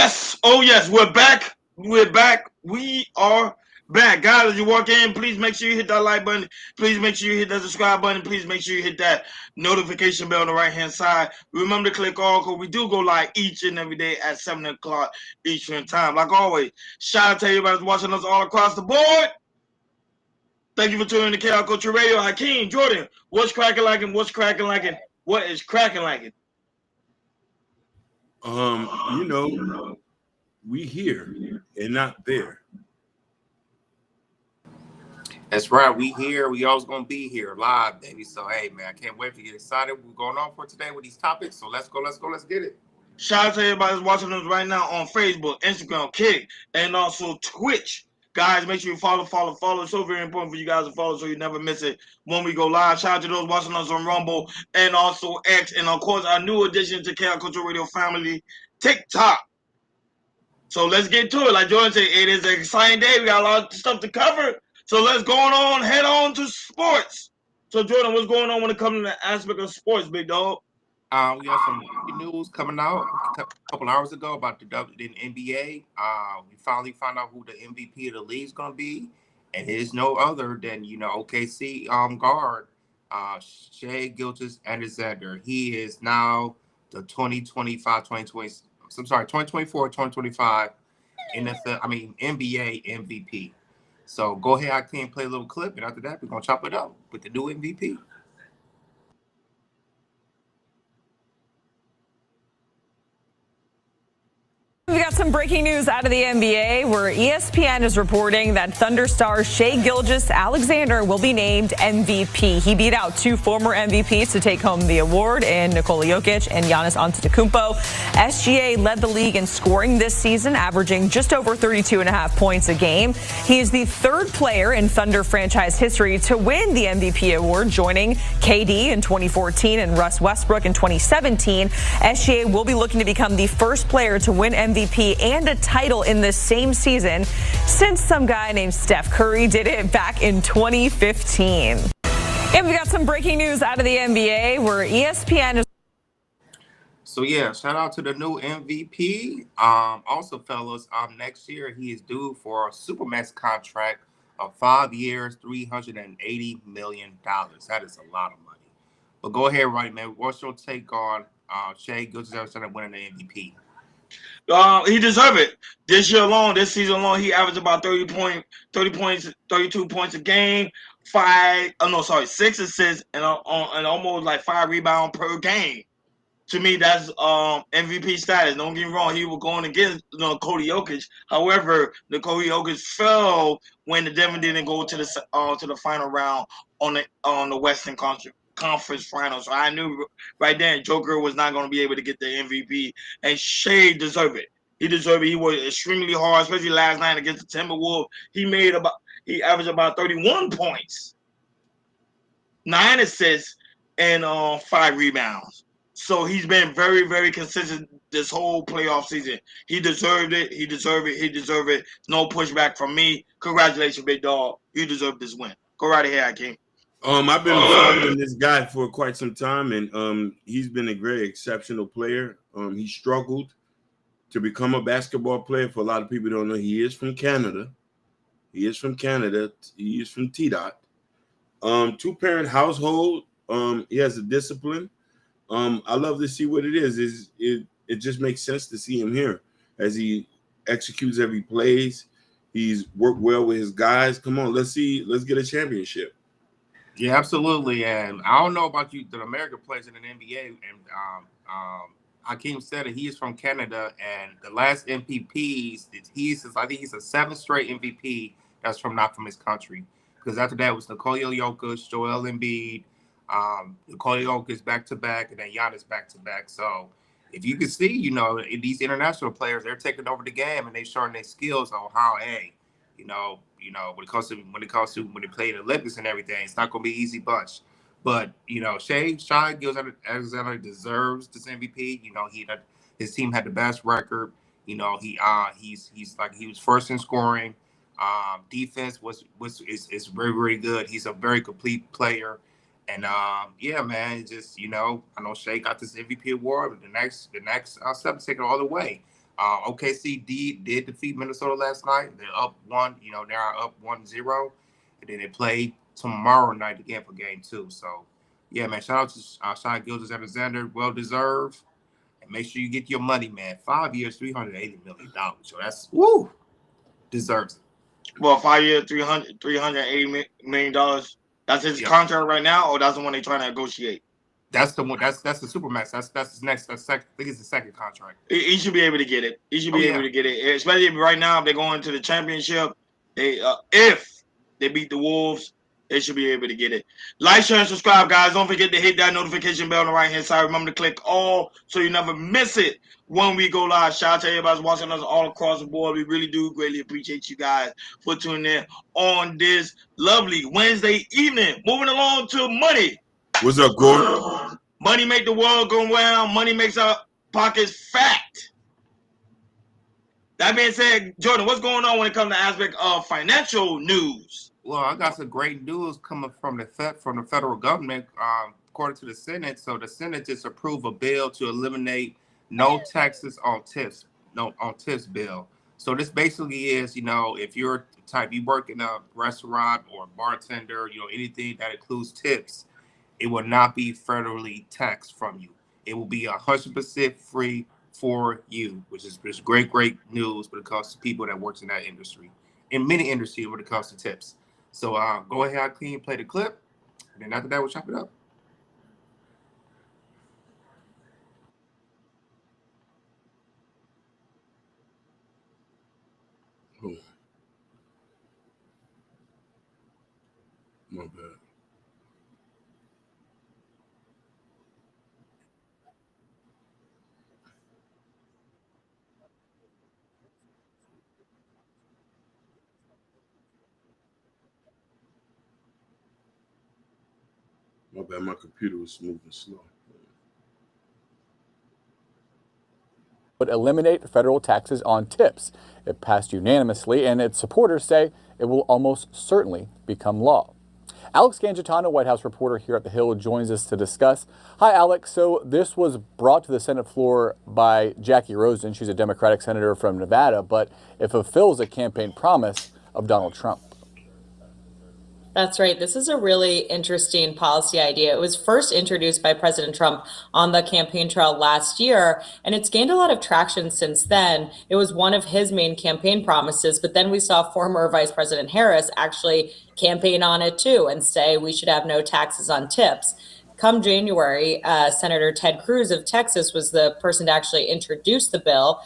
Yes. Oh, yes. We're back. We're back. We are back. Guys, as you walk in, please make sure you hit that like button. Please make sure you hit that subscribe button. Please make sure you hit that notification bell on the right-hand side. Remember to click all, because we do go live each and every day at 7 o'clock Eastern time. Like always, shout out to everybody that's watching us all across the board. Thank you for tuning in to KR Culture Radio. Hakeem, Jordan, what's cracking like it? What's cracking like it? What is cracking like it? You know, we here and not there. That's right. We here. We always gonna be here live, baby. So hey, man, I can't wait to get excited. We're going on for today with these topics. So let's go. Let's get it. Shout out to everybody that's watching us right now on Facebook, Instagram, Kick, and also Twitch. Guys, make sure you follow. It's so very important for you guys to follow so you never miss it when we go live. Shout out to those watching us on Rumble and also X. And, of course, our new addition to KR Culture Radio family, TikTok. So let's get to it. Like Jordan said, it is an exciting day. We got a lot of stuff to cover. So let's head on to sports. So, Jordan, what's going on when it comes to the aspect of sports, big dog? We have some news coming out a couple hours ago about the NBA. We finally found out who the MVP of the league is going to be, and it is no other than OKC guard Shai Gilgeous-Alexander. He is now the 2024-2025 NBA MVP. So go ahead, I can play a little clip, and after that, we're gonna chop it up with the new MVP. We got some breaking news out of the NBA where ESPN is reporting that Thunder star Shai Gilgeous-Alexander will be named MVP. He beat out two former MVPs to take home the award in Nikola Jokic and Giannis Antetokounmpo. SGA led the league in scoring this season, averaging just over 32.5 points a game. He is the third player in Thunder franchise history to win the MVP award, joining KD in 2014 and Russ Westbrook in 2017. SGA will be looking to become the first player to win MVP and a title in the same season since some guy named Steph Curry did it back in 2015. And we got some breaking news out of the NBA where ESPN is. So yeah, shout out to the new MVP. Also, fellas, next year he is due for a supermax contract of 5 years, $380 million. That is a lot of money. But go ahead, Roddy, man. What's your take on Shai Gilgeous-Alexander winning the MVP? He deserved it. This season alone, he averaged about 32 points a game, 6 assists, and almost like 5 rebounds per game. To me, that's MVP status. Don't get me wrong, he was going against Nikola Jokic. However, Nikola Jokic fell when the Denver didn't go to the final round on the Western Conference Finals. So I knew right then Joker was not going to be able to get the MVP, and Shai deserved it. He deserved it. He worked extremely hard, especially last night against the Timberwolves. He averaged about 31 points, 9 assists, and 5 rebounds. So he's been very, very consistent this whole playoff season. He deserved it. He deserved it. No pushback from me. Congratulations, big dog. You deserve this win. Go right ahead, Hakeem. I've been following this guy for quite some time, and he's been a very exceptional player. He struggled to become a basketball player. For a lot of people who don't know, he is from Canada. He is from T-Dot. Two-parent household. He has a discipline. I love to see what it is. It just makes sense to see him here as he executes every plays. He's worked well with his guys. Come on, let's get a championship. Yeah, absolutely. And I don't know about you, the American players in the NBA. And Hakeem said that he is from Canada, and the last MVPs, I think he's a 7th straight MVP that's not from his country. Because after that was Nikola Jokic, Joel Embiid, Nikola Jokic back-to-back, and then Giannis back-to-back. So if you can see, these international players, they're taking over the game and they're showing their skills on how, when it comes to when they play in the Olympics and everything, it's not going to be an easy bunch. But Shai Gilgeous-Alexander deserves this MVP. His team had the best record. He was first in scoring. Defense is very, very good. He's a very complete player. And man, just I know Shai got this MVP award, but the next step is taking it all the way. OKC did defeat Minnesota last night. They're up 1. They're up 1-0, and then they play tomorrow night again for game 2. So, yeah, man. Shout out to Shai Gilgeous-Alexander. Well deserved. And make sure you get your money, man. 5 years, $380 million. So that's deserves it. Well, 5 years, $380 million. That's his contract right now, or that's the one they're trying to negotiate? That's the one. That's the Supermax. That's his next. I think it's the second contract. He should be able to get it. He should be able to get it, especially right now. If they're going to the championship, if they beat the Wolves, they should be able to get it. Like, share, and subscribe, guys. Don't forget to hit that notification bell on the right-hand side. Remember to click all so you never miss it when we go live. Shout out to everybody who's watching us all across the board. We really do greatly appreciate you guys for tuning in on this lovely Wednesday evening. Moving along to money. What's up, Gordon? Money make the world go round. Money makes our pockets fat. That being said, Jordan, what's going on when it comes to the aspect of financial news? Well, I got some great news coming from the federal government, according to the Senate. So the Senate just approved a bill to eliminate no taxes on tips, bill. So this basically is, if you're the type, you work in a restaurant or a bartender, anything that includes tips, it will not be federally taxed from you. It will be 100% free for you, which is great news when it comes to people that works in that industry, in many industries when it comes to tips. So go ahead, clean, play the clip, and then after that, we'll chop it up. Oh. My bad. My bad, my computer was moving slow. Would eliminate federal taxes on tips. It passed unanimously, and its supporters say it will almost certainly become law. Alex Gangitano, White House reporter here at The Hill, joins us to discuss. Hi, Alex. So this was brought to the Senate floor by Jackie Rosen. She's a Democratic senator from Nevada, but it fulfills a campaign promise of Donald Trump. That's right. This is a really interesting policy idea. It was first introduced by President Trump on the campaign trail last year, and it's gained a lot of traction since then. It was one of his main campaign promises, but then we saw former Vice President Harris actually campaign on it too and say we should have no taxes on tips. Come January, Senator Ted Cruz of Texas was the person to actually introduce the bill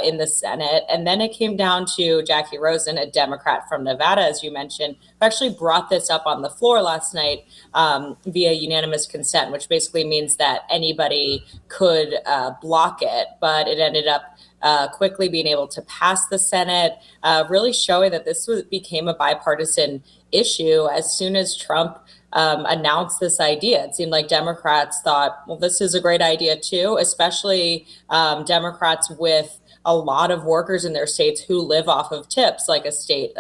in the Senate. And then it came down to Jackie Rosen, a Democrat from Nevada, as you mentioned, who actually brought this up on the floor last night via unanimous consent, which basically means that anybody could block it. But it ended up quickly being able to pass the Senate, really showing that this became a bipartisan issue as soon as Trump announced this idea. It seemed like Democrats thought, well, this is a great idea too, especially Democrats with a lot of workers in their states who live off of tips, like a state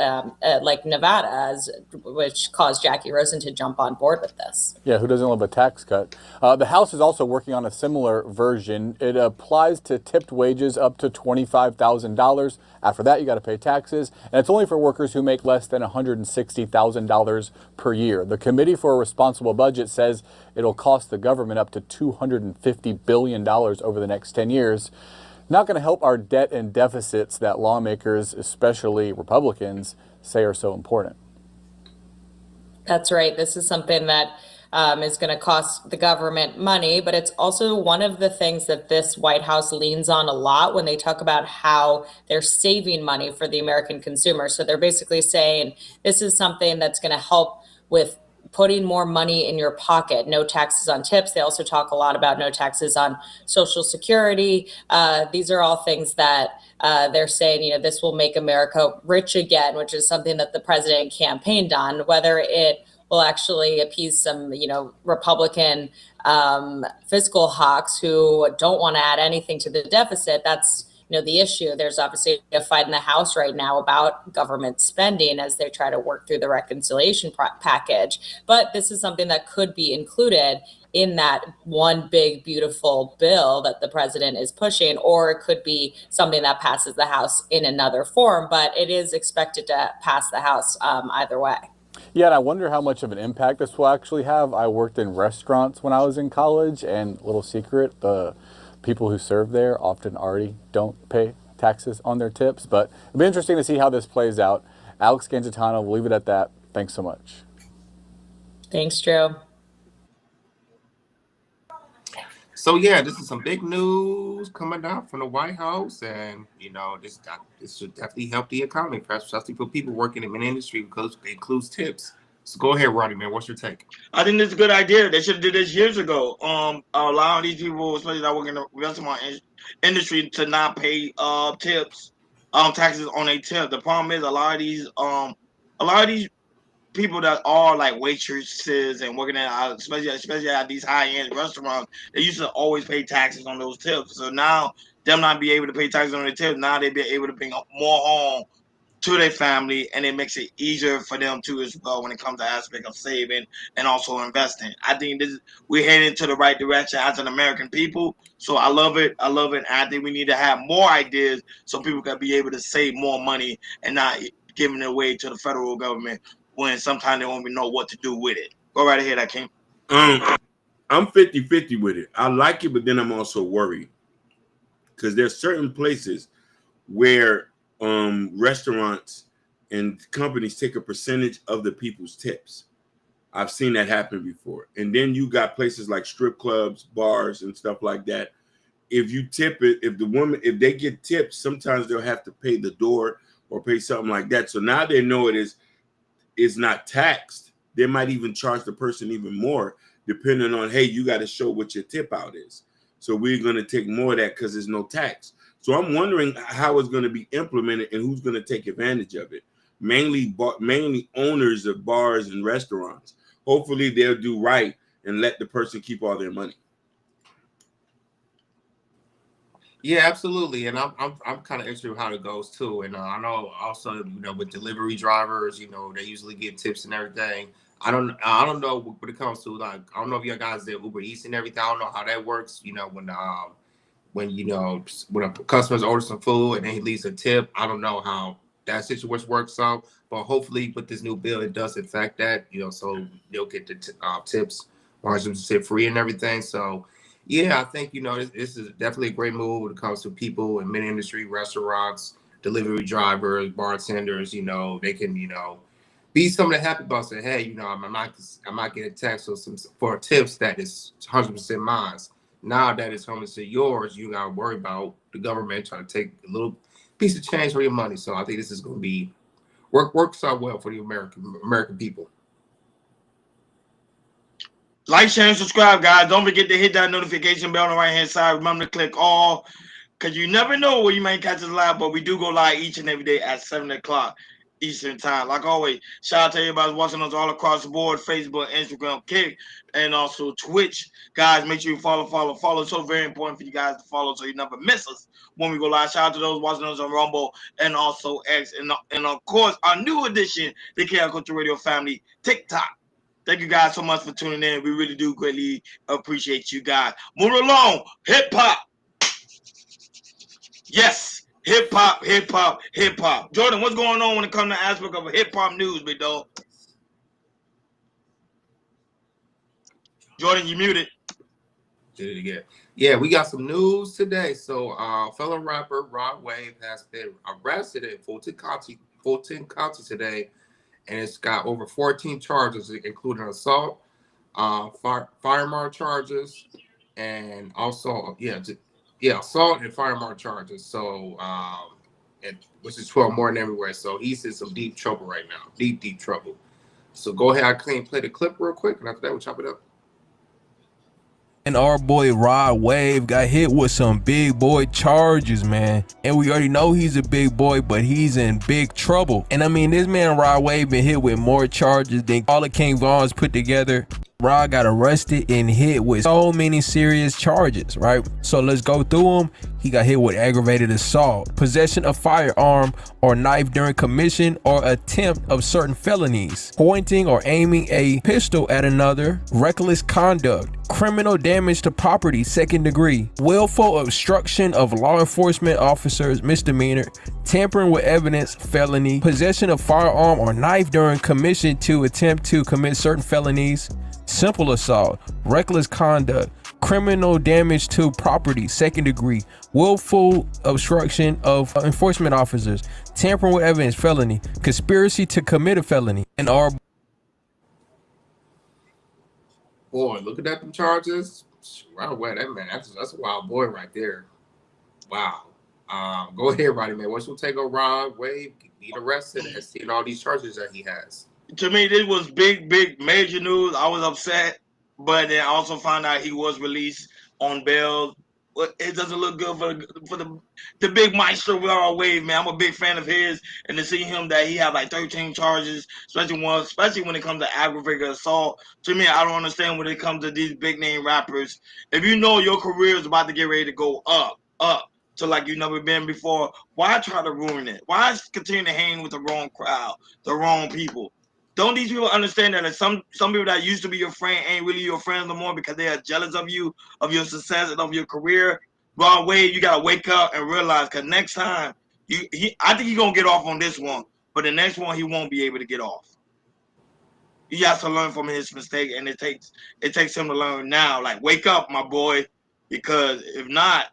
like Nevada, which caused Jackie Rosen to jump on board with this. Yeah, who doesn't love a tax cut? The House is also working on a similar version. It applies to tipped wages up to $25,000. After that, you got to pay taxes, and it's only for workers who make less than $160,000 per year. The Committee for a Responsible Budget says it'll cost the government up to $250 billion over the next 10 years. Not going to help our debt and deficits that lawmakers, especially Republicans, say are so important. That's right. This is something that is going to cost the government money, but it's also one of the things that this White House leans on a lot when they talk about how they're saving money for the American consumer. So they're basically saying this is something that's going to help with putting more money in your pocket, no taxes on tips. They also talk a lot about no taxes on Social Security. These are all things that they're saying, this will make America rich again, which is something that the president campaigned on. Whether it will actually appease some, Republican fiscal hawks who don't want to add anything to the deficit, that's the issue. There's obviously a fight in the House right now about government spending as they try to work through the reconciliation package. But this is something that could be included in that one big, beautiful bill that the president is pushing, or it could be something that passes the House in another form. But it is expected to pass the House either way. Yeah, and I wonder how much of an impact this will actually have. I worked in restaurants when I was in college, and little secret, the people who serve there often already don't pay taxes on their tips. But it'll be interesting to see how this plays out. Alex Gangitano, we'll leave it at that. Thanks so much. Thanks, Drew. So yeah, this is some big news coming out from the White House, and this should definitely help the economy, especially for people working in the industry, because it includes tips. So go ahead, Rodney, man. What's your take? I think this is a good idea. They should have did this years ago. Allowing these people, especially that work in the restaurant industry, to not pay tips, taxes on their tip. The problem is a lot of these people that are like waitresses and working at especially at these high-end restaurants, they used to always pay taxes on those tips. So now them not be able to pay taxes on their tips, now they be able to bring more home to their family, and it makes it easier for them too as well when it comes to aspect of saving and also investing. I think we're heading to the right direction as an American people. So I love it. I think we need to have more ideas so people can be able to save more money and not giving it away to the federal government when sometimes they won't even know what to do with it. Go right ahead, Akeem. I'm 50-50 with it. I like it, but then I'm also worried because there's certain places where restaurants and companies take a percentage of the people's tips. I've seen that happen before. And then you got places like strip clubs, bars, and stuff like that. If you tip it, if they get tips, sometimes they'll have to pay the door or pay something like that. So now they know it is not taxed. They might even charge the person even more, depending on, hey, you got to show what your tip out is. So we're going to take more of that because there's no tax. So I'm wondering how it's going to be implemented and who's going to take advantage of it. Mainly owners of bars and restaurants. Hopefully they'll do right and let the person keep all their money. Yeah, absolutely, and I'm kind of interested in how it goes too. And I know also with delivery drivers, they usually get tips and everything. I don't know when it comes to I don't know if you guys did Uber Eats and everything. I don't know how that works. When a customer's order some food and then he leaves a tip, I don't know how that situation works out. But hopefully with this new bill, it does affect that. So they'll get the tips 100% free and everything. So. Yeah, I think, this is definitely a great move when it comes to people in many industry, restaurants, delivery drivers, bartenders, they can, be something happy about saying, hey, I might get a tax for tips that is 100% mine. Now that it's 100% yours, you got to worry about the government trying to take a little piece of change for your money. So I think this is going to be works out well for the American people. Like, share, and subscribe, guys. Don't forget to hit that notification bell on the right-hand side. Remember to click all, because you never know where you may catch us live, but we do go live each and every day at 7 o'clock Eastern time. Like always, shout out to everybody watching us all across the board, Facebook, Instagram, Kick, and also Twitch. Guys, make sure you follow. It's so very important for you guys to follow so you never miss us when we go live. Shout out to those watching us on Rumble and also X. And of course, our new addition, the Chaos Culture Radio family, TikTok. Thank you guys so much for tuning in. We really do greatly appreciate you guys. Move along. Hip hop. Yes. Hip hop. Jordan, what's going on when it comes to aspect of hip hop news, big dog? Jordan, you muted. Did it again. Yeah, we got some news today. So fellow rapper Rod Wave has been arrested in Fulton County today. And it's got over 14 charges, including assault, firearm charges, and also, assault and firearm charges. So, which is 12 more than everywhere. So he's in some deep trouble right now, deep trouble. So go ahead, play the clip real quick, and after that, we'll chop it up. And our boy Rod Wave got hit with some big boy charges, man. And we already know he's a big boy, but he's in big trouble. And I mean, this man Rod Wave been hit with more charges than all of King Von's put together. Rod got arrested and hit with so many serious charges, right? So let's go through them. He got hit with aggravated assault, possession of firearm or knife during commission or attempt of certain felonies, pointing or aiming a pistol at another, reckless conduct, criminal damage to property, second degree, willful obstruction of law enforcement officers, misdemeanor, tampering with evidence, felony, possession of firearm or knife during commission to attempt to commit certain felonies, simple assault, reckless conduct, criminal damage to property, second degree, willful obstruction of enforcement officers, tampering with evidence, felony, conspiracy to commit a felony, and our Boy, looking at them charges, wow, well, that man, that's a wild boy right there. Wow. Go ahead, Roddy, man. What's your take on Rod Wave being arrested and seeing all these charges that he has? To me, this was big, major news. I was upset, but then I also found out he was released on bail. It doesn't look good for the big maestro Rod Wave, man. I'm a big fan of his, and to see him that he had like 13 charges, especially when it comes to aggravated assault. To me, I don't understand when it comes to these big name rappers. If you know your career is about to get ready to go up to like you've never been before, why try to ruin it? Why continue to hang with the wrong crowd, the wrong people? Don't these people understand that some people that used to be your friend ain't really your friends no more because they are jealous of you, of your success, and of your career? Wrong way, you gotta wake up and realize, because next time, I think he's gonna get off on this one, but the next one he won't be able to get off. He has to learn from his mistake, and it takes him to learn now. Like, wake up, my boy, because if not,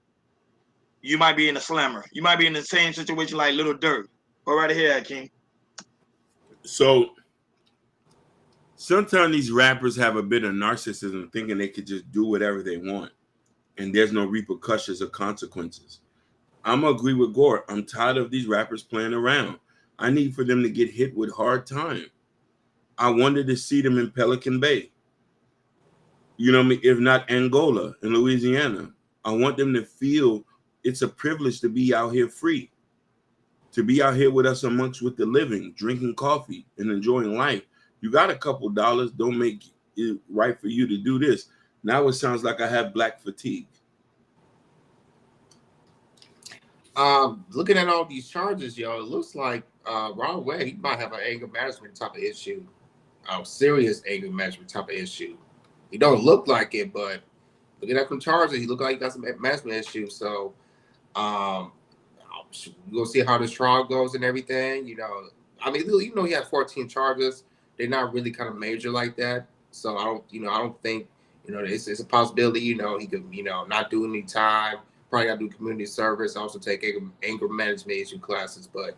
you might be in a slammer. You might be in the same situation like Little Dirt. Go right ahead, King. So sometimes these rappers have a bit of narcissism, thinking they could just do whatever they want and there's no repercussions or consequences. I'm gonna agree with Gore. I'm tired of these rappers playing around. I need for them to get hit with hard time. I wanted to see them in Pelican Bay, you know what I mean? If not Angola, in Louisiana. I want them to feel it's a privilege to be out here free, to be out here with us amongst with the living, drinking coffee and enjoying life. You got a couple dollars, don't make it right for you to do this. Now it sounds like I have black fatigue. Looking at all these charges, yo, it looks like Rod Wave, he might have an anger management type of issue, serious anger management type of issue. He don't look like it, but looking at some charges, he look like he got some management issues. So we'll see how this trial goes and everything. You know, I mean, even though he had 14 charges, they're not really kind of major like that. So I don't think, it's a possibility, he could, not do any time. Probably got to do community service, also take anger management issue classes. But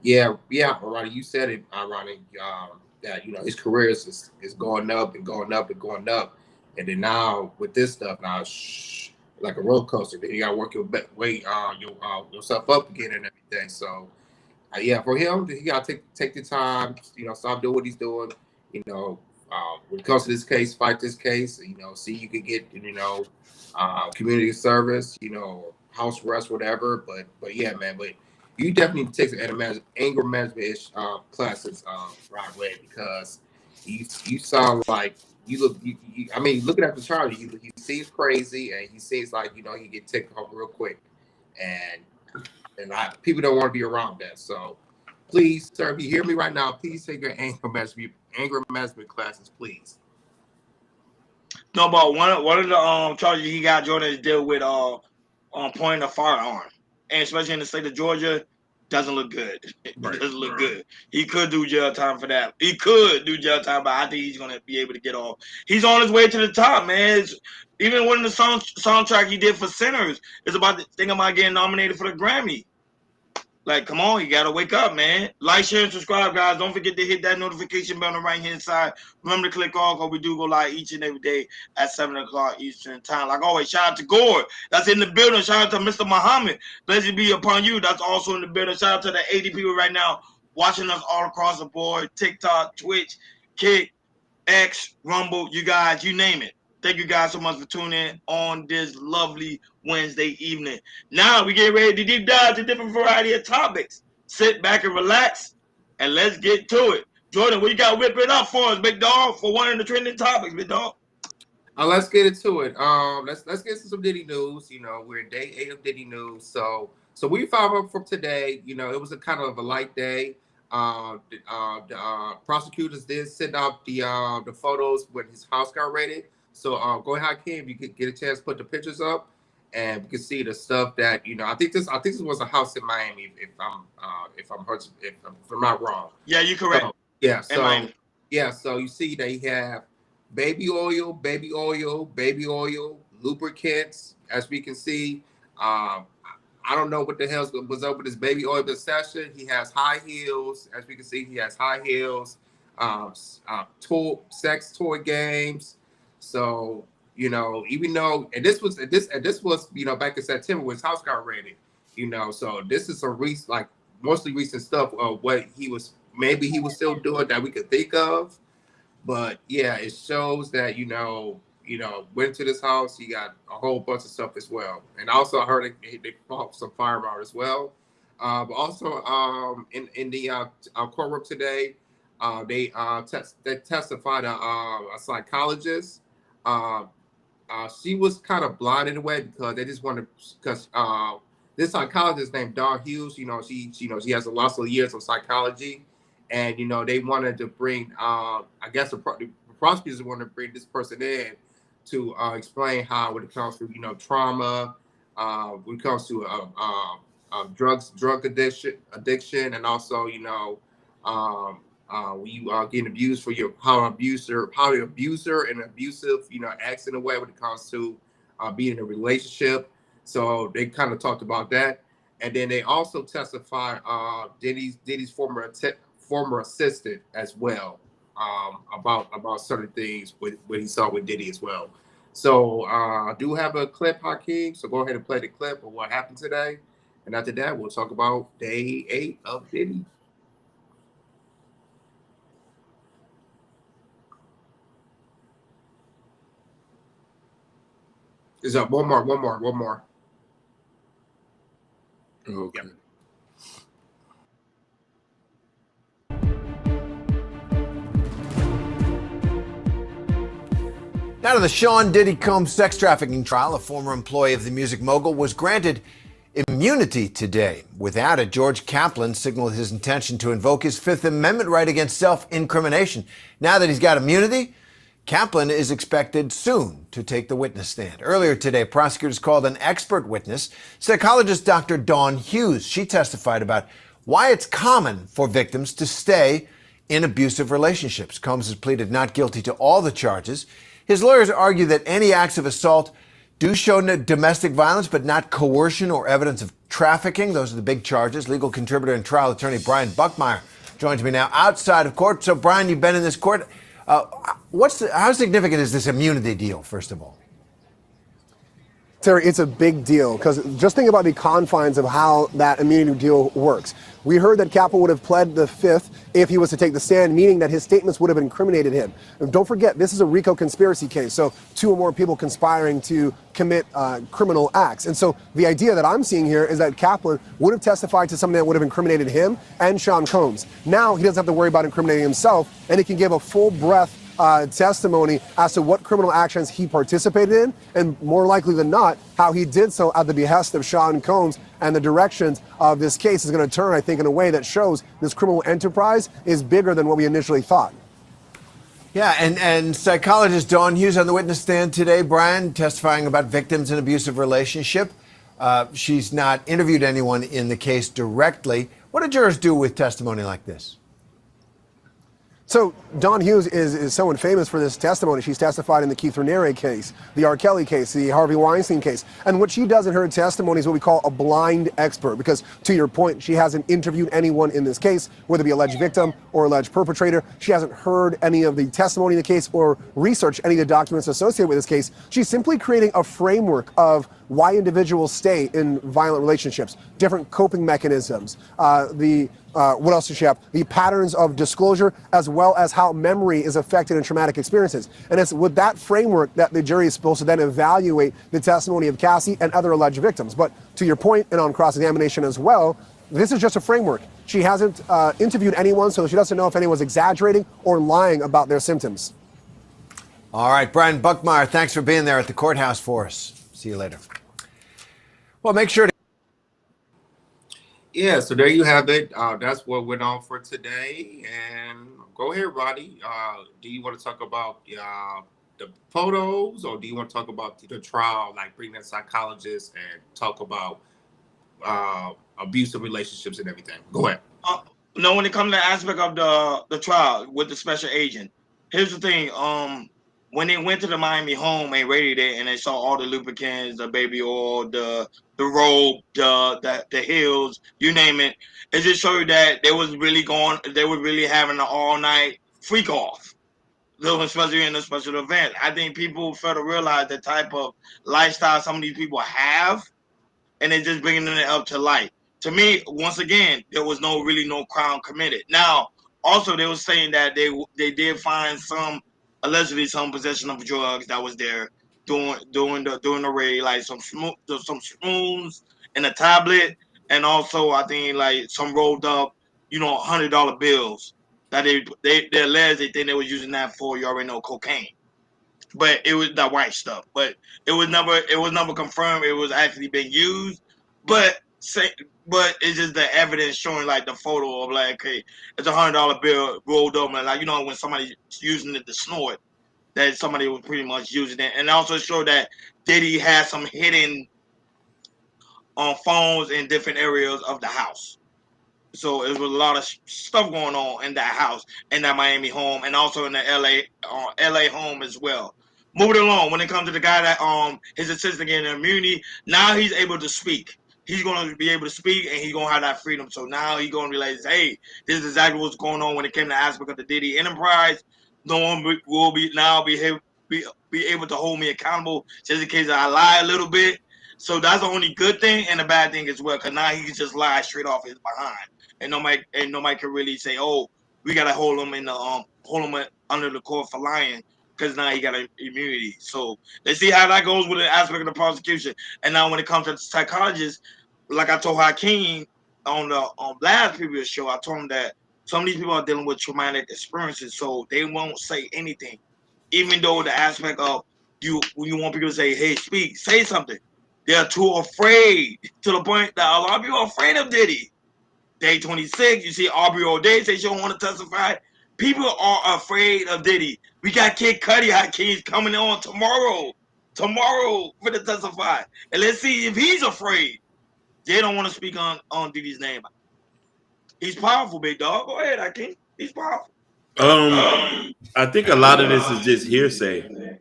yeah, Ronnie, you said it, Ronnie, that, his career is going up and going up and going up. And then now with this stuff, now like a roller coaster, then you got to work yourself up again and everything. So for him, he got to take the time, stop doing what he's doing, when it comes to this case, fight this case, see you could get, community service, house arrest, whatever. But yeah, man, but you definitely need to take some anger management classes, right away, because you sound like I mean, looking at the charge, he seems crazy, and he seems like, he get taken off real quick, and people don't want to be around that. So please, sir, if you hear me right now, please take your anger management classes, please. No, but one of the charges he got, Jordan, is deal with pointing a firearm, and especially in the state of Georgia, doesn't look good. It doesn't look good. He could do jail time for that. He could do jail time, but I think he's gonna be able to get off. He's on his way to the top, man. Even one of the soundtrack he did for Sinners is about getting nominated for the Grammy. Like, come on, you gotta wake up, man. Like, share, and subscribe, guys. Don't forget to hit that notification bell on the right-hand side. Remember to click all, because we do go live each and every day at 7 o'clock Eastern time. Like always, shout out to Gore. That's in the building. Shout out to Mr. Muhammad. Blessed be upon you. That's also in the building. Shout out to the 80 people right now watching us all across the board. TikTok, Twitch, Kick, X, Rumble, you guys, you name it. Thank you guys so much for tuning in on this lovely Wednesday evening. Now we get ready to deep dive to different variety of topics. Sit back and relax, and let's get to it. Jordan, what you got to whip it up for us, big dog, for one of the trending topics, big dog? Let's get into it. Let's get to some Diddy news. You know, we're in day 8 of Diddy news. So we found out from today. You know, it was a kind of a light day. The prosecutors did send out the photos when his house got raided. So go ahead, Hakeem, if you could get a chance to put the pictures up, and we can see the stuff that, you know. I think this was a house in Miami, if I'm not wrong. Yeah, you're correct. So you see that he have baby oil, lubricants, as we can see. I don't know what the hell was up with his baby oil obsession. He has high heels. As we can see, he has high heels, sex toy games. So, you know, even though, and this was, you know, back in September when his house got raided, you know, so this is some mostly recent stuff of what he was still doing that we could think of. But yeah, it shows that, you know, went to this house. He got a whole bunch of stuff as well. And also I heard they bought some firearms as well. But also in the courtroom today, they testified a psychologist. She was kind of blind in a way because they just wanted, because this psychologist named Dawn Hughes, you know, she has a lot of years of psychology, and you know they wanted to bring, I guess the prosecutors wanted to bring this person in to explain how, when it comes to, you know, trauma, when it comes to drug addiction, and also, you know, when you are getting abused for how an abuser and abusive, you know, acts in a way when it comes to being in a relationship. So they kind of talked about that, and then they also testified Diddy's former assistant as well, about certain things with what he saw with Diddy as well. So I do have a clip, Hakeem. So go ahead and play the clip of what happened today, and after that we'll talk about day 8 of Diddy. Is up one more. Okay. Yep. Now to the Sean Diddy Combs sex trafficking trial. A former employee of the music mogul was granted immunity today. Without it, George Kaplan signaled his intention to invoke his Fifth Amendment right against self-incrimination. Now that he's got immunity, Kaplan is expected soon to take the witness stand. Earlier today, prosecutors called an expert witness, psychologist Dr. Dawn Hughes. She testified about why it's common for victims to stay in abusive relationships. Combs has pleaded not guilty to all the charges. His lawyers argue that any acts of assault do show domestic violence, but not coercion or evidence of trafficking. Those are the big charges. Legal contributor and trial attorney Brian Buckmeyer joins me now outside of court. So, Brian, you've been in this court. How significant is this immunity deal, first of all? Terry, it's a big deal because just think about the confines of how that immunity deal works. We heard that Kaplan would have pled the Fifth if he was to take the stand, meaning that his statements would have incriminated him. And don't forget, this is a RICO conspiracy case, so 2 or more people conspiring to commit criminal acts. And so the idea that I'm seeing here is that Kaplan would have testified to something that would have incriminated him and Sean Combs. Now he doesn't have to worry about incriminating himself, and he can give a full breath testimony as to what criminal actions he participated in, and more likely than not, how he did so at the behest of Sean Combs. And the directions of this case is going to turn, I think, in a way that shows this criminal enterprise is bigger than what we initially thought. Yeah, and psychologist Dawn Hughes on the witness stand today, Brian, testifying about victims in abusive relationship. She's not interviewed anyone in the case directly. What do jurors do with testimony like this? So Dawn Hughes is someone famous for this testimony. She's testified in the Keith Raniere case, the R. Kelly case, the Harvey Weinstein case. And what she does in her testimony is what we call a blind expert, because to your point, she hasn't interviewed anyone in this case, whether it be alleged victim or alleged perpetrator. She hasn't heard any of the testimony in the case or researched any of the documents associated with this case. She's simply creating a framework of why individuals stay in violent relationships, different coping mechanisms, what else does she have? The patterns of disclosure, as well as how memory is affected in traumatic experiences. And it's with that framework that the jury is supposed to then evaluate the testimony of Cassie and other alleged victims. But to your point, and on cross-examination as well, This is just a framework. She hasn't interviewed anyone, so she doesn't know if anyone's exaggerating or lying about their symptoms. All right, Brian Buckmeyer, thanks for being there at the courthouse for us. See you later. Well, make sure to... Yeah, so there you have it. That's what went on for today. And go ahead, Roddy. Do you want to talk about the photos, or do you want to talk about the trial, like bring in psychologists and talk about abusive relationships and everything? Go ahead. No, when it comes to the aspect of the trial with the special agent, here's the thing. When they went to the Miami home and raided it, and they saw all the lubricants, the baby oil, the rope, the heels, you name it, it just showed you that they was really having an all night freak off. Especially in a special event. I think people fail to realize the type of lifestyle some of these people have, and they're just bringing it up to light. To me, once again, there was no crime committed. Now, also they were saying that they did find allegedly some possession of drugs that was there during the raid, like some spoons and a tablet, and also I think like some rolled up, $100 bills that they alleged they think they was using that for, you already know, cocaine. But it was that white stuff. But it was never confirmed it was actually being used. But it's just the evidence showing like the photo of like, okay, it's $100 bill rolled up, and like, when somebody's using it to snort, that somebody was pretty much using it. And also showed that Diddy had some hidden phones in different areas of the house. So it was a lot of stuff going on in that house, in that Miami home, and also in the LA home as well. Moving along, when it comes to the guy that his assistant getting immunity, now he's able to speak. He's going to be able to speak, and he's going to have that freedom. So now he's going to realize, hey, this is exactly what's going on when it came to the aspect of the Diddy enterprise. No one will be able to hold me accountable just in case I lie a little bit. So that's the only good thing and the bad thing as well, because now he can just lie straight off his behind, and nobody can really say, oh, we gotta hold him under the court for lying, because now he got immunity. So let's see how that goes with the aspect of the prosecution. And now when it comes to the psychologist, like I told Hakeem on the last previous show, I told him that some of these people are dealing with traumatic experiences, so they won't say anything, even though the aspect of you want people to say, hey, speak, say something. They're too afraid, to the point that a lot of people are afraid of Diddy. Day 26, you see Aubrey O'Day say she don't want to testify. People are afraid of Diddy. We got Kid Cudi Hakeem's coming on tomorrow for the testify. And let's see if he's afraid. They don't want to speak on Diddy's name. He's powerful, big dog. Go ahead, Hakeem. He's powerful. I think a lot of this is just hearsay.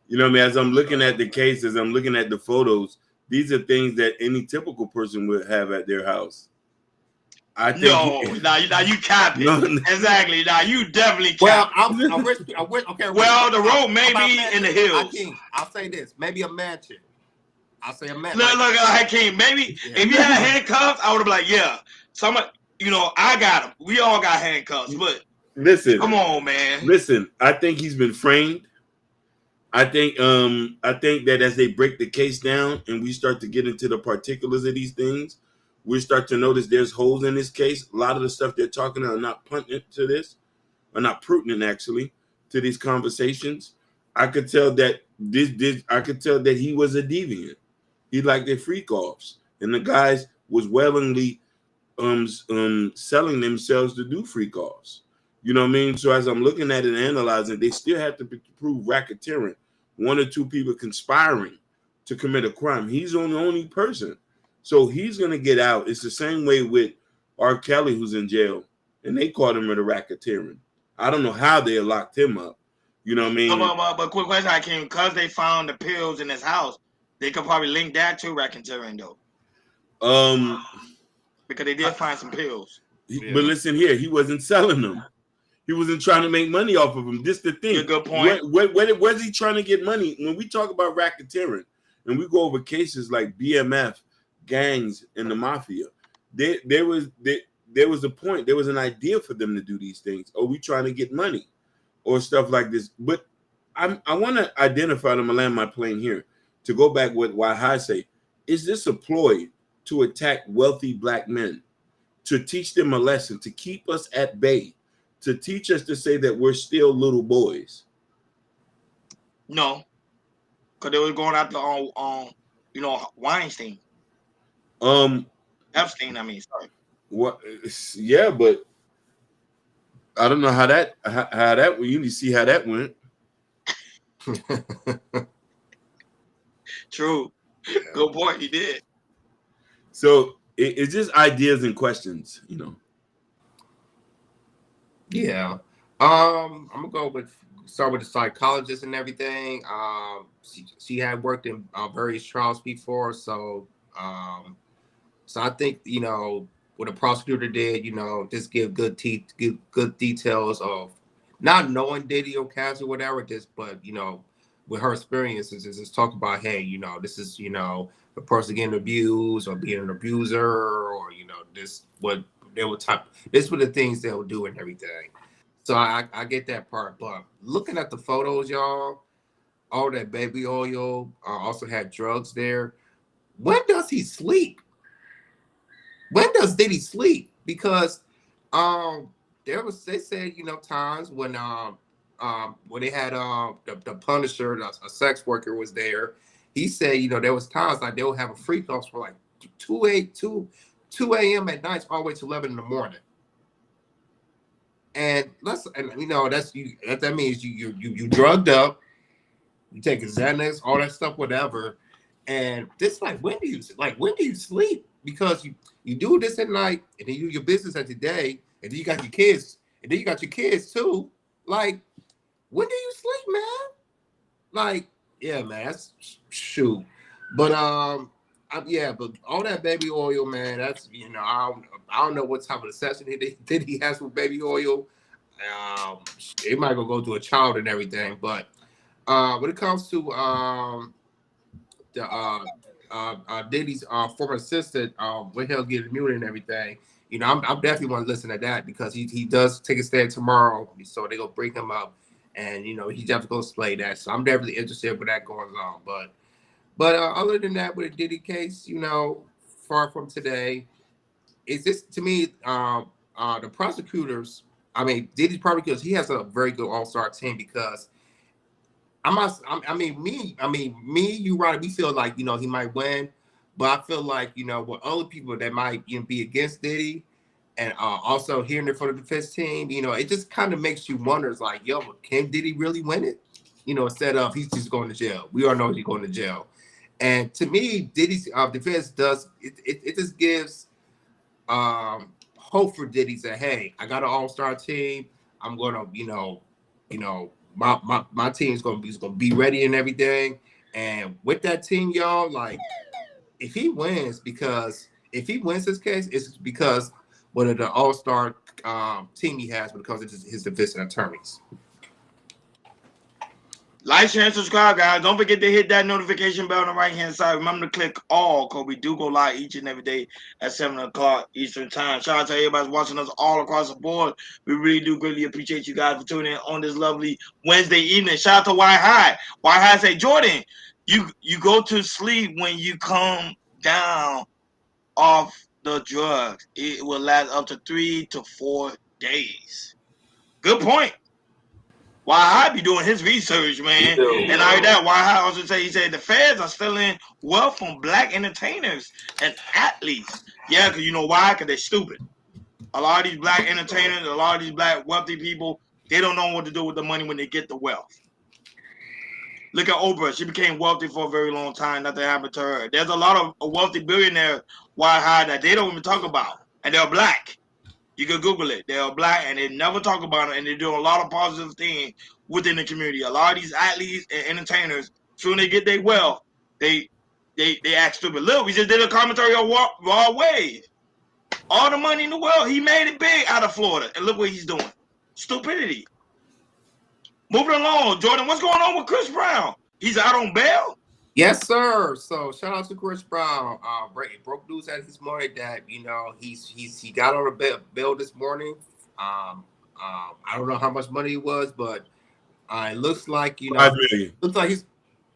You know what I mean? As I'm looking at the cases, I'm looking at the photos. These are things that any typical person would have at their house. I think now you capping. No. Exactly. Now you definitely capping. Well, okay. Well, the road may be in the hills. Hakeem, I'll say this. Maybe a mansion. I'll say a mansion. Look, Hakeem, maybe if you had handcuffs, I would have been like, yeah. Somebody, I got them. We all got handcuffs. But listen. Come on, man. Listen, I think he's been framed. I think that as they break the case down and we start to get into the particulars of these things, we start to notice there's holes in this case. A lot of the stuff they're talking are not pertinent to this, or not pertinent actually to these conversations. I could tell that I could tell that he was a deviant. He liked their freak offs, and the guys was willingly selling themselves to do freak offs. You know what I mean? So as I'm looking at it and analyzing, they still have to prove racketeering. One or two people conspiring to commit a crime. He's the only person. So he's going to get out. It's the same way with R. Kelly, who's in jail, and they caught him with a racketeering. I don't know how they locked him up. You know what I mean? But quick question, I came because they found the pills in his house. They could probably link that to racketeering, though. Because they did find some pills. But listen here, he wasn't selling them. He wasn't trying to make money off of them. This is the thing. Good point. Where's he trying to get money? When we talk about racketeering and we go over cases like BMF, gangs, and the mafia, there was a point. There was an idea for them to do these things. Are we trying to get money or stuff like this? But I want to identify them and land my plane here to go back with why I say, is this a ploy to attack wealthy black men to teach them a lesson, to keep us at bay, to teach us to say that we're still little boys? No, because they was going after Weinstein. Epstein, I mean, sorry. What? Yeah, but I don't know how that you need to see how that went. True. Yeah. Good point. He did. So it's just ideas and questions, you know. Yeah. I'm gonna start with the psychologist and everything. She had worked in various trials before, so I think, you know, what a prosecutor did, you know, just give good details of not knowing Diddy or Cassie or whatever, but you know, with her experiences, just talk about, hey, you know, this is, you know, the person getting abused or being an abuser, or, you know, this were the things they'll do and everything. So I get that part, but looking at the photos, y'all, all that baby oil, also had drugs there. When does he sleep? When does Diddy sleep? Because they said, you know, times when they had the Punisher, a sex worker, was there. He said, you know, there was times like they would have a freak offs for like 2 a.m. at night all the way to 11 in the morning. And you know, that means you drugged up, you take Xanax, all that stuff, whatever. And this, like, when do you sleep? Because you do this at night, and then you do your business at the day, and then you got your kids, too. Like, when do you sleep, man? Like, yeah, man, that's shoot. But but all that baby oil, man, that's, you know, I don't know what type of obsession he has with baby oil. It might go to a child and everything, but when it comes to Diddy's former assistant, when he'll get immunity and everything, you know, I'm definitely want to listen to that, because he does take a stand tomorrow, so they're gonna bring him up, and you know, he's definitely gonna display that. So I'm definitely interested with that going on. But other than that, with the Diddy case, you know, far from today, it's just, to me, the prosecutors. I mean, Diddy's probably, because he has a very good all-star team, because you right, we feel like, you know, he might win, but I feel like, you know, with other people that might, you know, be against Diddy, and also hearing it from the defense team, you know, it just kind of makes you wonder, it's like, yo, can Diddy really win it? You know, instead of he's just going to jail. We all know he's going to jail. And to me, Diddy's defense does it just gives hope for Diddy. Say, hey, I got an all-star team. I'm gonna, you know, my team's gonna be ready and everything. And with that team, y'all, like, if he wins this case, it's because one of the all-star team he has when it comes to his defense and attorneys. Like, share, and subscribe, guys. Don't forget to hit that notification bell on the right-hand side. Remember to click all, because we do go live each and every day at 7 o'clock Eastern Time. Shout out to everybody watching us all across the board. We really do greatly appreciate you guys for tuning in on this lovely Wednesday evening. Shout out to Why High. Why High say, Jordan, you go to sleep when you come down off the drugs. It will last up to 3 to 4 days. Good point. Why I be doing his research, man. And I heard that Why I also say, he said the feds are stealing wealth from black entertainers and athletes. Yeah, because you know why? Because they're stupid. A lot of these black entertainers, a lot of these black wealthy people, they don't know what to do with the money when they get the wealth. Look at Oprah. She became wealthy for a very long time. Nothing happened to her. There's a lot of wealthy billionaires, why high, that they don't even talk about. And they're black. You can Google it. They're black, and they never talk about it, and they're doing a lot of positive things within the community. A lot of these athletes and entertainers, soon they get their wealth, they act stupid. Look, we just did a commentary on Raw Wave. All the money in the world, he made it big out of Florida, and look what he's doing. Stupidity. Moving along, Jordan, what's going on with Chris Brown? He's out on bail? Yes, sir. So shout out to Chris Brown. Broke news at his morning that, you know, he got on a bail this morning. I don't know how much money it was, but it looks like, you know, $5 million. Looks like he's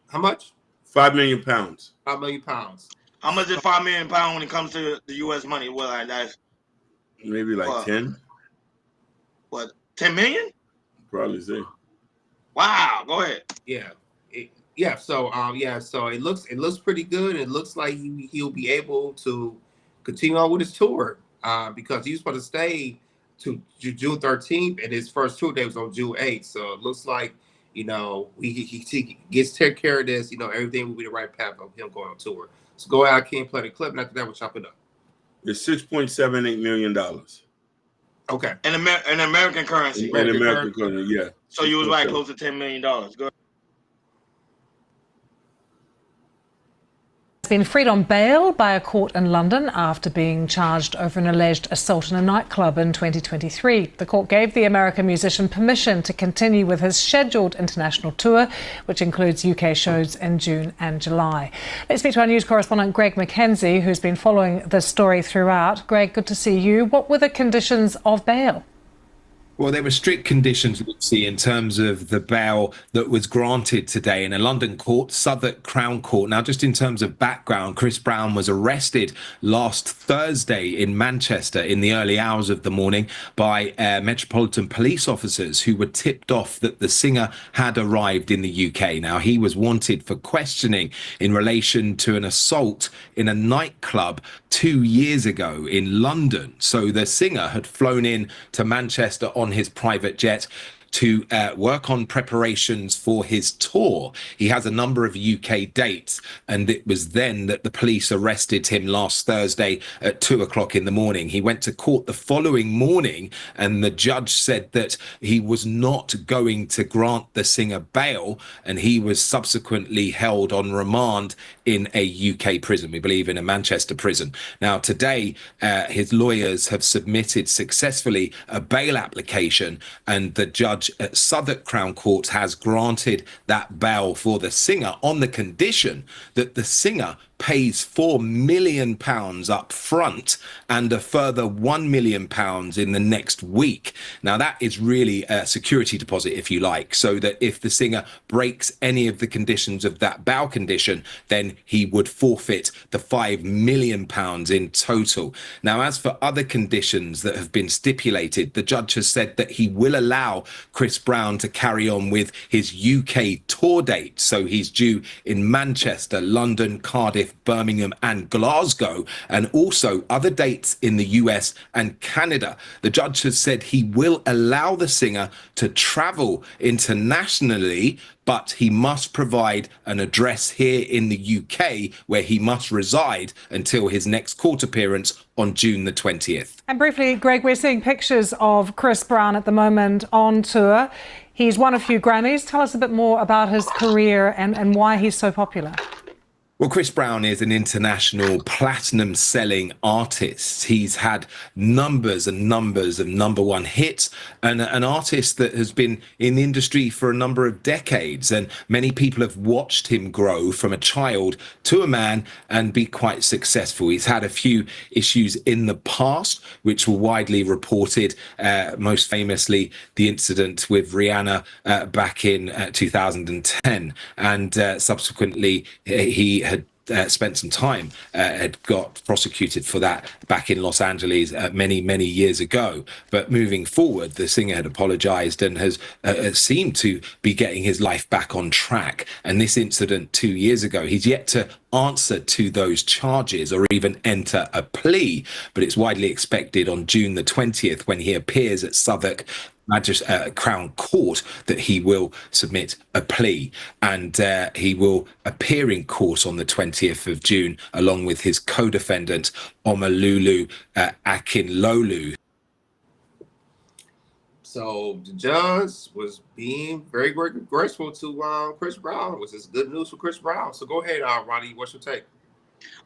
how much? £5 million. £5 million. How much is £5 million when it comes to the U.S. money? Well, that's Maybe like What? 10. What? 10 million? Probably say. Wow. Go ahead. Yeah. So it looks pretty good. It looks like he'll be able to continue on with his tour because he was supposed to stay to June 13th, and his first tour day was on June 8th. So it looks like he gets take care of this. Everything will be the right path of him going on tour. So go out, King, play the clip, and after that we'll chop it up. It's $6.78 million. Okay. In American currency. In American currency, yeah. So you was right, close to $10 million. Go ahead. Been freed on bail by a court in London after being charged over an alleged assault in a nightclub in 2023. The court gave the American musician permission to continue with his scheduled international tour, which includes UK shows in June and July. Let's speak to our news correspondent Greg McKenzie, who's been following this story throughout. Greg, good to see you. What were the conditions of bail? Well, there were strict conditions, Lucy, in terms of the bail that was granted today in a London court, Southwark Crown Court. Now, just in terms of background, Chris Brown was arrested last Thursday in Manchester in the early hours of the morning by Metropolitan Police officers who were tipped off that the singer had arrived in the UK. Now, he was wanted for questioning in relation to an assault in a nightclub 2 years ago in London. So the singer had flown in to Manchester on his private jet to work on preparations for his tour. He has a number of UK dates, and it was then that the police arrested him last Thursday at 2 o'clock in the morning. He went to court the following morning, and the judge said that he was not going to grant the singer bail, and he was subsequently held on remand in a UK prison, we believe in a Manchester prison. Now, today, his lawyers have submitted successfully a bail application, and the judge at Southwark Crown Court has granted that bail for the singer on the condition that the singer pays £4 million up front and a further £1 million in the next week. Now, that is really a security deposit, if you like, so that if the singer breaks any of the conditions of that bail condition, then he would forfeit the £5 million in total. Now, as for other conditions that have been stipulated, the judge has said that he will allow Chris Brown to carry on with his UK tour date. So he's due in Manchester, London, Cardiff, Birmingham and Glasgow, and also other dates in the US and Canada. The judge has said he will allow the singer to travel internationally, but he must provide an address here in the UK where he must reside until his next court appearance on June the 20th. And briefly, Greg, we're seeing pictures of Chris Brown at the moment on tour. He's won a few Grammys. Tell us a bit more about his career and why he's so popular. Well, Chris Brown is an international platinum-selling artist. He's had numbers and numbers of number one hits, and an artist that has been in the industry for a number of decades. And many people have watched him grow from a child to a man and be quite successful. He's had a few issues in the past, which were widely reported, most famously the incident with Rihanna back in 2010. And subsequently, he had spent some time, had got prosecuted for that back in Los Angeles many years ago. But moving forward, the singer had apologized and has seemed to be getting his life back on track. And this incident 2 years ago, he's yet to answer to those charges or even enter a plea. But it's widely expected on June the 20th, when he appears at Southwark Crown Court, that he will submit a plea, and he will appear in court on the 20th of June along with his co-defendant Omalulu Akinlolu. So the judge was being very graceful to Chris Brown. Was this good news for Chris Brown? So go ahead, Ronnie. What's your take?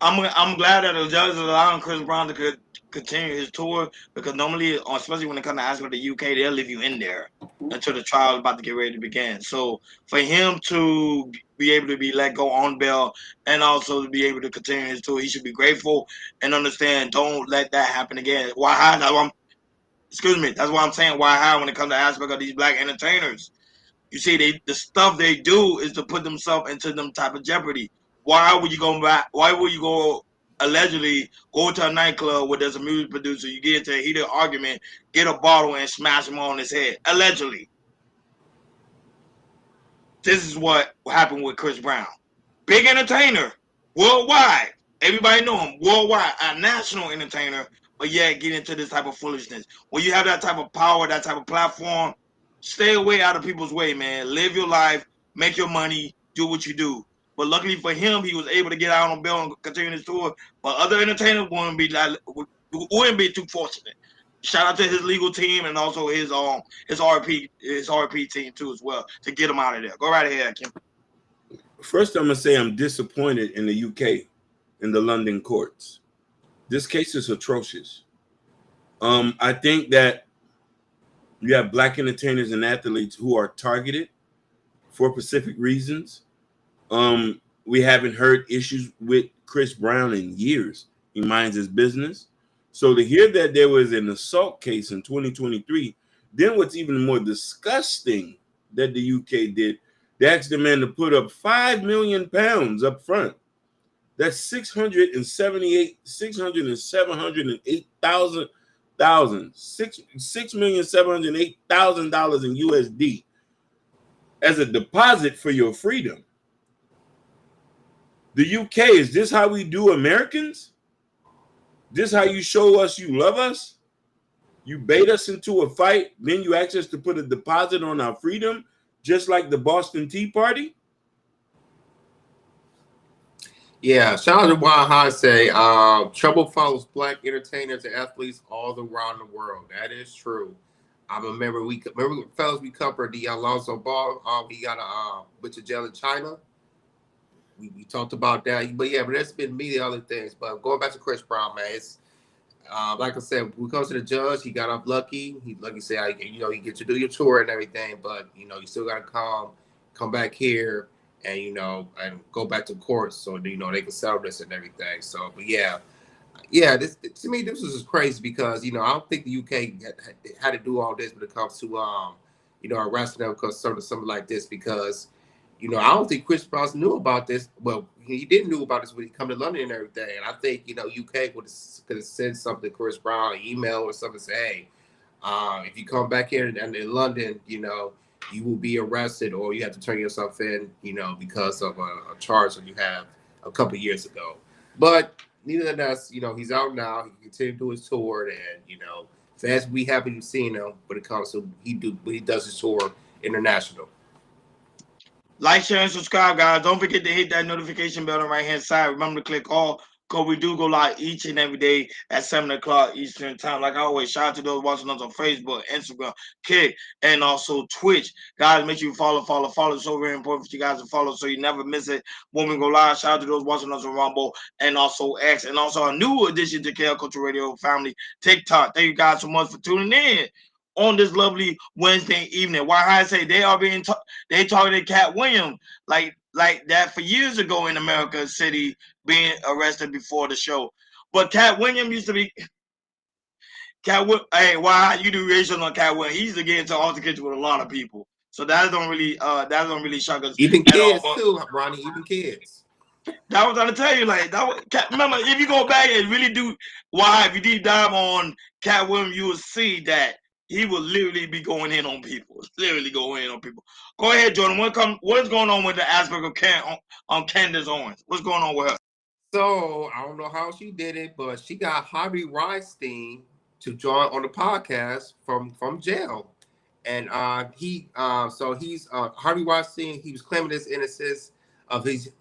I'm glad that the judge is allowing Chris Brown to continue his tour, because normally, especially when it comes to asking for the UK, they'll leave you in there until the trial is about to get ready to begin. So for him to be able to be let go on bail and also to be able to continue his tour, he should be grateful and understand. Don't let that happen again. That's why I'm saying why high when it comes to aspect of these black entertainers. You see, the stuff they do is to put themselves into them type of jeopardy. Why would you go back? Why would you go allegedly go to a nightclub where there's a music producer, you get into a heated argument, get a bottle and smash him on his head. Allegedly. This is what happened with Chris Brown. Big entertainer, worldwide. Everybody know him, worldwide, a national entertainer, but yet get into this type of foolishness. When you have that type of power, that type of platform, stay away out of people's way, man. Live your life, make your money, do what you do. But luckily for him, he was able to get out on bail and continue his tour. But other entertainers wouldn't be too fortunate. Shout out to his legal team and also his RP team too as well to get him out of there. Go right ahead, Kim. First, I'm gonna say I'm disappointed in the UK, in the London courts. This case is atrocious. I think that you have black entertainers and athletes who are targeted for specific reasons. We haven't heard issues with Chris Brown in years. He minds his business. So to hear that there was an assault case in 2023, then what's even more disgusting that the UK did, they asked the man to put up £5 million up front. That's $6,708,000 in USD as a deposit for your freedom. The UK, is this how we do Americans? This how you show us you love us? You bait us into a fight, then you ask us to put a deposit on our freedom, just like the Boston Tea Party? Yeah, shout out to Wild High say, trouble follows black entertainers and athletes all around the world. That is true. I remember fellas, we covered the Alonzo Ball. He got went to jail in China. We talked about that, but there's been many other things. But going back to Chris Brown, man, it's like I said, when it comes to the judge, he got off lucky. He, like you said, you get to do your tour and everything, but you still got to come back here and and go back to court so they can settle this and everything. So, but this to me this was just crazy because I don't think the UK had to do all this when it comes to arresting them because something like this because. I don't think Chris Brown knew about this. Well, he didn't know about this when he come to London and everything. And I think, UK could have sent something to Chris Brown, an email or something, say, hey, if you come back here in London, you will be arrested or you have to turn yourself in, because of a charge that you have a couple of years ago. But neither of us, he's out now. He continued to do his tour and, fans be happy to see him when it comes to when he does his tour international. Like, share, and subscribe, guys. Don't forget to hit that notification bell on the right-hand side. Remember to click all, because we do go live each and every day at 7 o'clock Eastern time. Like I always, shout out to those watching us on Facebook, Instagram, Kick, and also Twitch. Guys, make sure you follow. It's so very important for you guys to follow so you never miss it when we go live. Shout out to those watching us on Rumble and also X, and also a new addition to KL Culture Radio family, TikTok. Thank you guys so much for tuning in on this lovely Wednesday evening. Why I say they are being they targeted Cat Williams like that for years ago in America City being arrested before the show. But Cat Williams used to be hey, why you do reaction on Cat Williams? He used to get into altercations with a lot of people. So that don't really shock us. Even kids too, Ronnie, even kids. That was trying to tell you, like that was, remember, if you go back and really do if you deep dive on Cat Williams, you will see that he will literally be going in on people. Go ahead, Jordan. What's going on with the aspect of Candace Owens? What's going on with her? So I don't know how she did it, but she got Harvey Weinstein to join on the podcast from jail, and he's Harvey Weinstein. He was claiming his innocence of his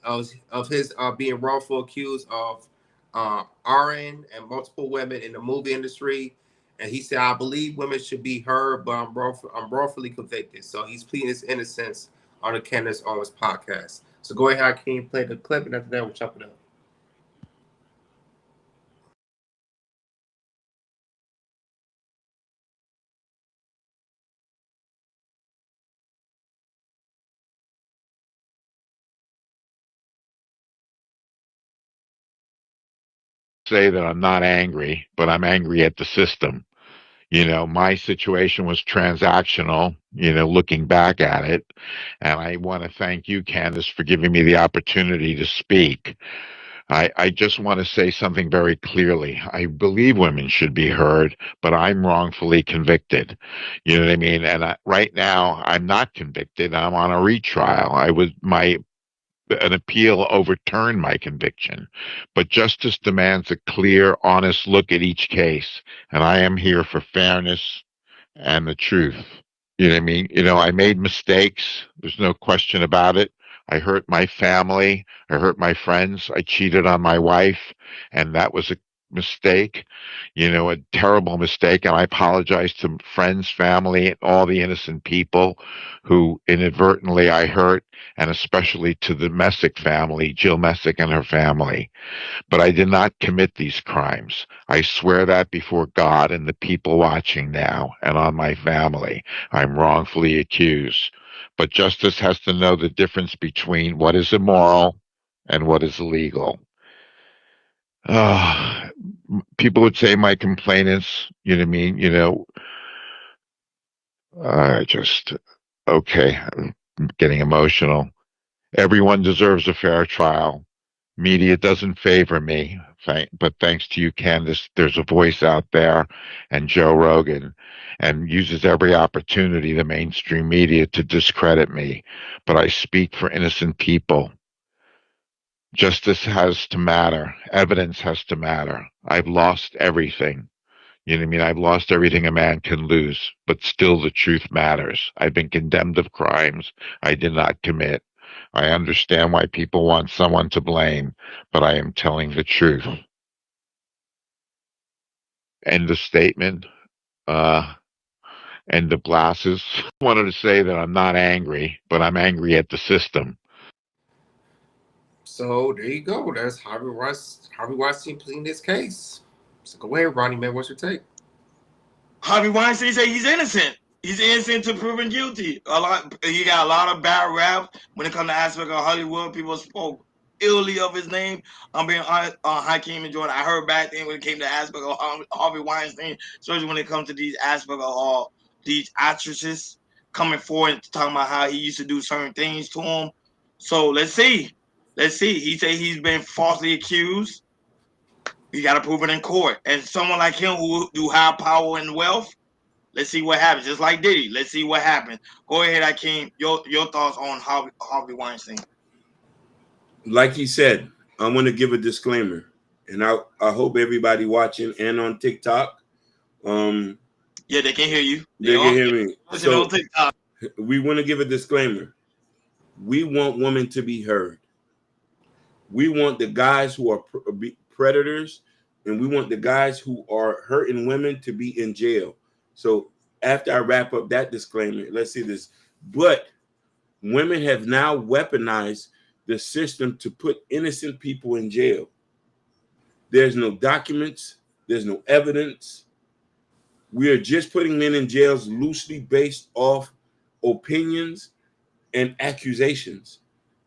being wrongfully accused of RN and multiple women in the movie industry. And he said, I believe women should be heard, but I'm wrongfully convicted. So he's pleading his innocence on the Candace Owens podcast. So go ahead, Hakeem, play the clip, and after that, we'll chop it up. Say that I'm not angry, but I'm angry at the system. My situation was transactional, looking back at it. And I want to thank you, Candace, for giving me the opportunity to speak. I just want to say something very clearly. I believe women should be heard, but I'm wrongfully convicted. You know what I mean? And right now, I'm not convicted. I'm on a retrial. An appeal overturned my conviction, but justice demands a clear, honest look at each case, and I am here for fairness and the truth. You know what I mean? I made mistakes. There's no question about it. I hurt my family. I hurt my friends. I cheated on my wife, and that was a mistake, a terrible mistake. And I apologize to friends, family, and all the innocent people who inadvertently I hurt, and especially to the Messick family, Jill Messick and her family. But I did not commit these crimes. I swear that before God and the people watching now and on my family. I'm wrongfully accused. But justice has to know the difference between what is immoral and what is illegal. Uh, People would say my complainants, you know what I mean? I just, okay, I'm getting emotional. Everyone deserves a fair trial. Media doesn't favor me, but thanks to you, Candace, there's a voice out there, and Joe Rogan, and uses every opportunity, the mainstream media, to discredit me. But I speak for innocent people. Justice has to matter. Evidence has to matter. I've lost everything. You know what I mean? I've lost everything a man can lose, but still the truth matters. I've been condemned of crimes I did not commit. I understand why people want someone to blame, but I am telling the truth. End of statement. End of glasses. I wanted to say that I'm not angry, but I'm angry at the system. So there you go. That's Harvey Weinstein pleading this case. So go ahead, Ronnie, man. What's your take? Harvey Weinstein say he's innocent. He's innocent to proven guilty. He got a lot of bad rap when it comes to aspect of Hollywood. People spoke illy of his name. I'm being honest, Hakeem and Jordan. I heard bad things when it came to aspect of Harvey Weinstein, especially when it comes to these aspects of all these actresses coming forward talking about how he used to do certain things to them. So let's see. He say he's been falsely accused. You got to prove it in court. And someone like him who do have power and wealth, let's see what happens. Just like Diddy, let's see what happens. Go ahead, Akeem. Your thoughts on Harvey Weinstein. Like he said, I want to give a disclaimer, and I hope everybody watching and on TikTok. Yeah, they can hear you. They can hear me. So on TikTok. We want to give a disclaimer. We want women to be heard. We want the guys who are predators, and we want the guys who are hurting women to be in jail. So after I wrap up that disclaimer, let's see this. But women have now weaponized the system to put innocent people in jail. There's no documents. There's no evidence. We are just putting men in jails loosely based off opinions and accusations.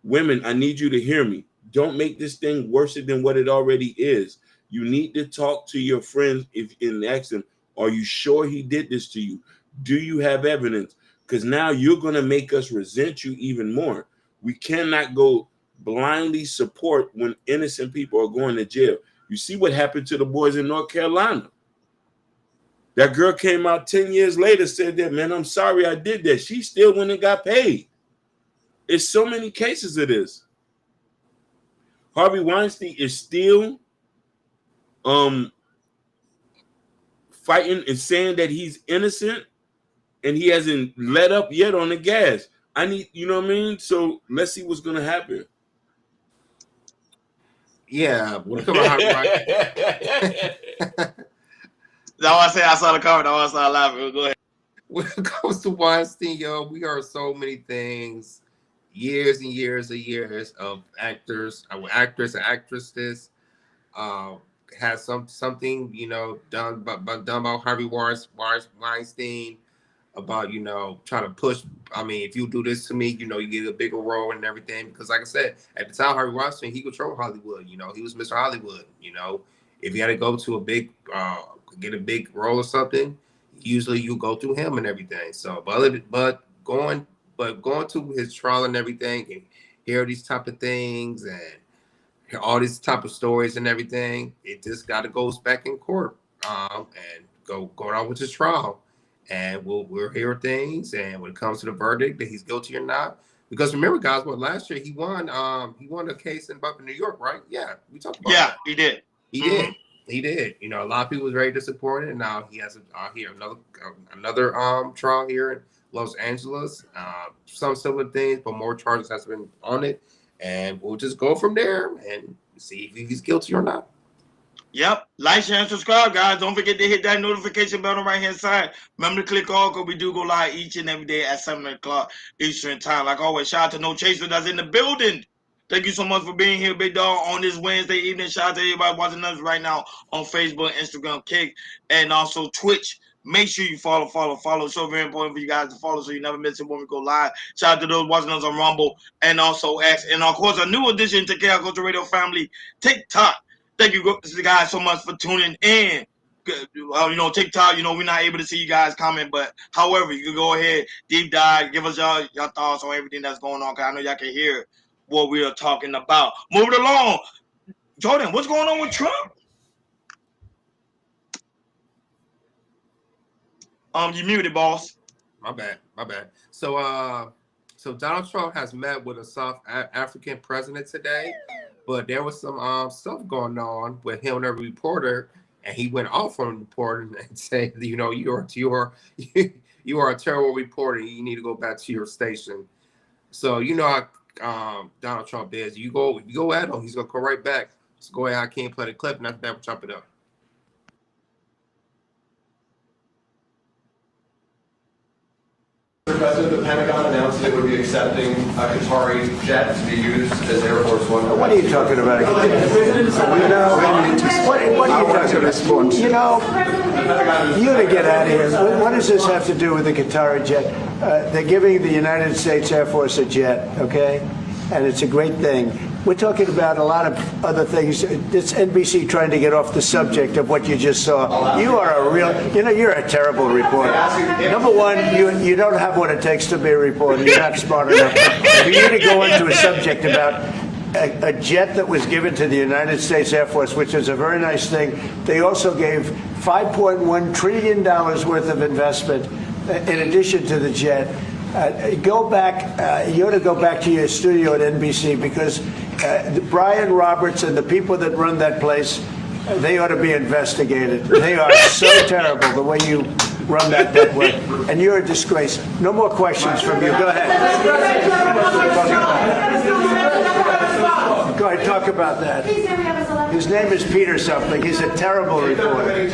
Women, I need you to hear me. Don't make this thing worse than what it already is. You need to talk to your friends and ask them, are you sure he did this to you? Do you have evidence? Because now you're going to make us resent you even more. We cannot go blindly support when innocent people are going to jail. You see what happened to the boys in North Carolina. That girl came out 10 years later, said that, man, I'm sorry I did that. She still went and got paid. It's so many cases of this. Harvey Weinstein is still fighting and saying that he's innocent, and he hasn't let up yet on the gas. You know what I mean? So let's see what's gonna happen. Yeah, when it comes to Harvey Weinstein. That's why I say I saw the comment. That's why I started laughing. Go ahead. When it comes to Weinstein, we heard so many things, years and years of actors and actresses has something done about Harvey Weinstein about trying to push. I mean, if you do this to me, you get a bigger role and everything. Because like I said, at the time, Harvey Weinstein, he controlled Hollywood. He was Mr. Hollywood. If you had to go to a big get a big role or something, usually you go through him and everything. So, but going to his trial and everything, and hear these type of things, and all these type of stories and everything, it just got to go back in court and go on with his trial. And we'll hear things. And when it comes to the verdict that he's guilty or not, because remember, guys, last year he won a case in New York, right? Yeah, we talked about that. He did. He did. You know, a lot of people was very disappointed, and now he has another trial here in Los Angeles. Some similar things, but more charges has been on it, and we'll just go from there and see if he's guilty or not. Yep. Like, share, and subscribe, guys. Don't forget to hit that notification bell on the right-hand side. Remember to click all, because we do go live each and every day at 7 o'clock Eastern Time. Like always, shout out to No Chaser that's in the building. Thank you so much for being here, Big Dog, on this Wednesday evening. Shout out to everybody watching us right now on Facebook, Instagram, Kick, and also Twitch. Make sure you follow. So very important for you guys to follow so you never miss it when we go live. Shout out to those watching us on Rumble and also X. And, of course, a new addition to Chaos Culture Radio family, TikTok. Thank you guys so much for tuning in. TikTok, we're not able to see you guys comment, but however, you can go ahead, deep dive, give us your thoughts on everything that's going on, because I know y'all can hear what we are talking about. Moving along. Jordan, what's going on with Trump? You muted, boss. My bad. So Donald Trump has met with a South African president today, but there was some stuff going on with him and a reporter, and he went off on the reporter and said, you are a terrible reporter. You need to go back to your station. So how Donald Trump is. You go at him, he's gonna go right back. So go ahead, I can't play the clip, and after that, we'll chop it up. The President of the Pentagon announced it would be accepting a Qatari jet to be used as Air Force One. What are you talking about? What are you talking about? You to get out of here. What does this have to do with the Qatari jet? They're giving the United States Air Force a jet, okay? And it's a great thing. We're talking about a lot of other things. It's NBC trying to get off the subject of what you just saw. You are you're a terrible reporter. Number one, you don't have what it takes to be a reporter. You're not smart enough. For you to go into a subject about a jet that was given to the United States Air Force, which is a very nice thing. They also gave $5.1 trillion worth of investment in addition to the jet. Go back. You ought to go back to your studio at NBC, because Brian Roberts and the people that run that place, they ought to be investigated. They are so terrible the way you run that way, and you're a disgrace. No more questions from you. Go ahead. Go ahead. Talk about that. His name is Peter something. He's a terrible reporter.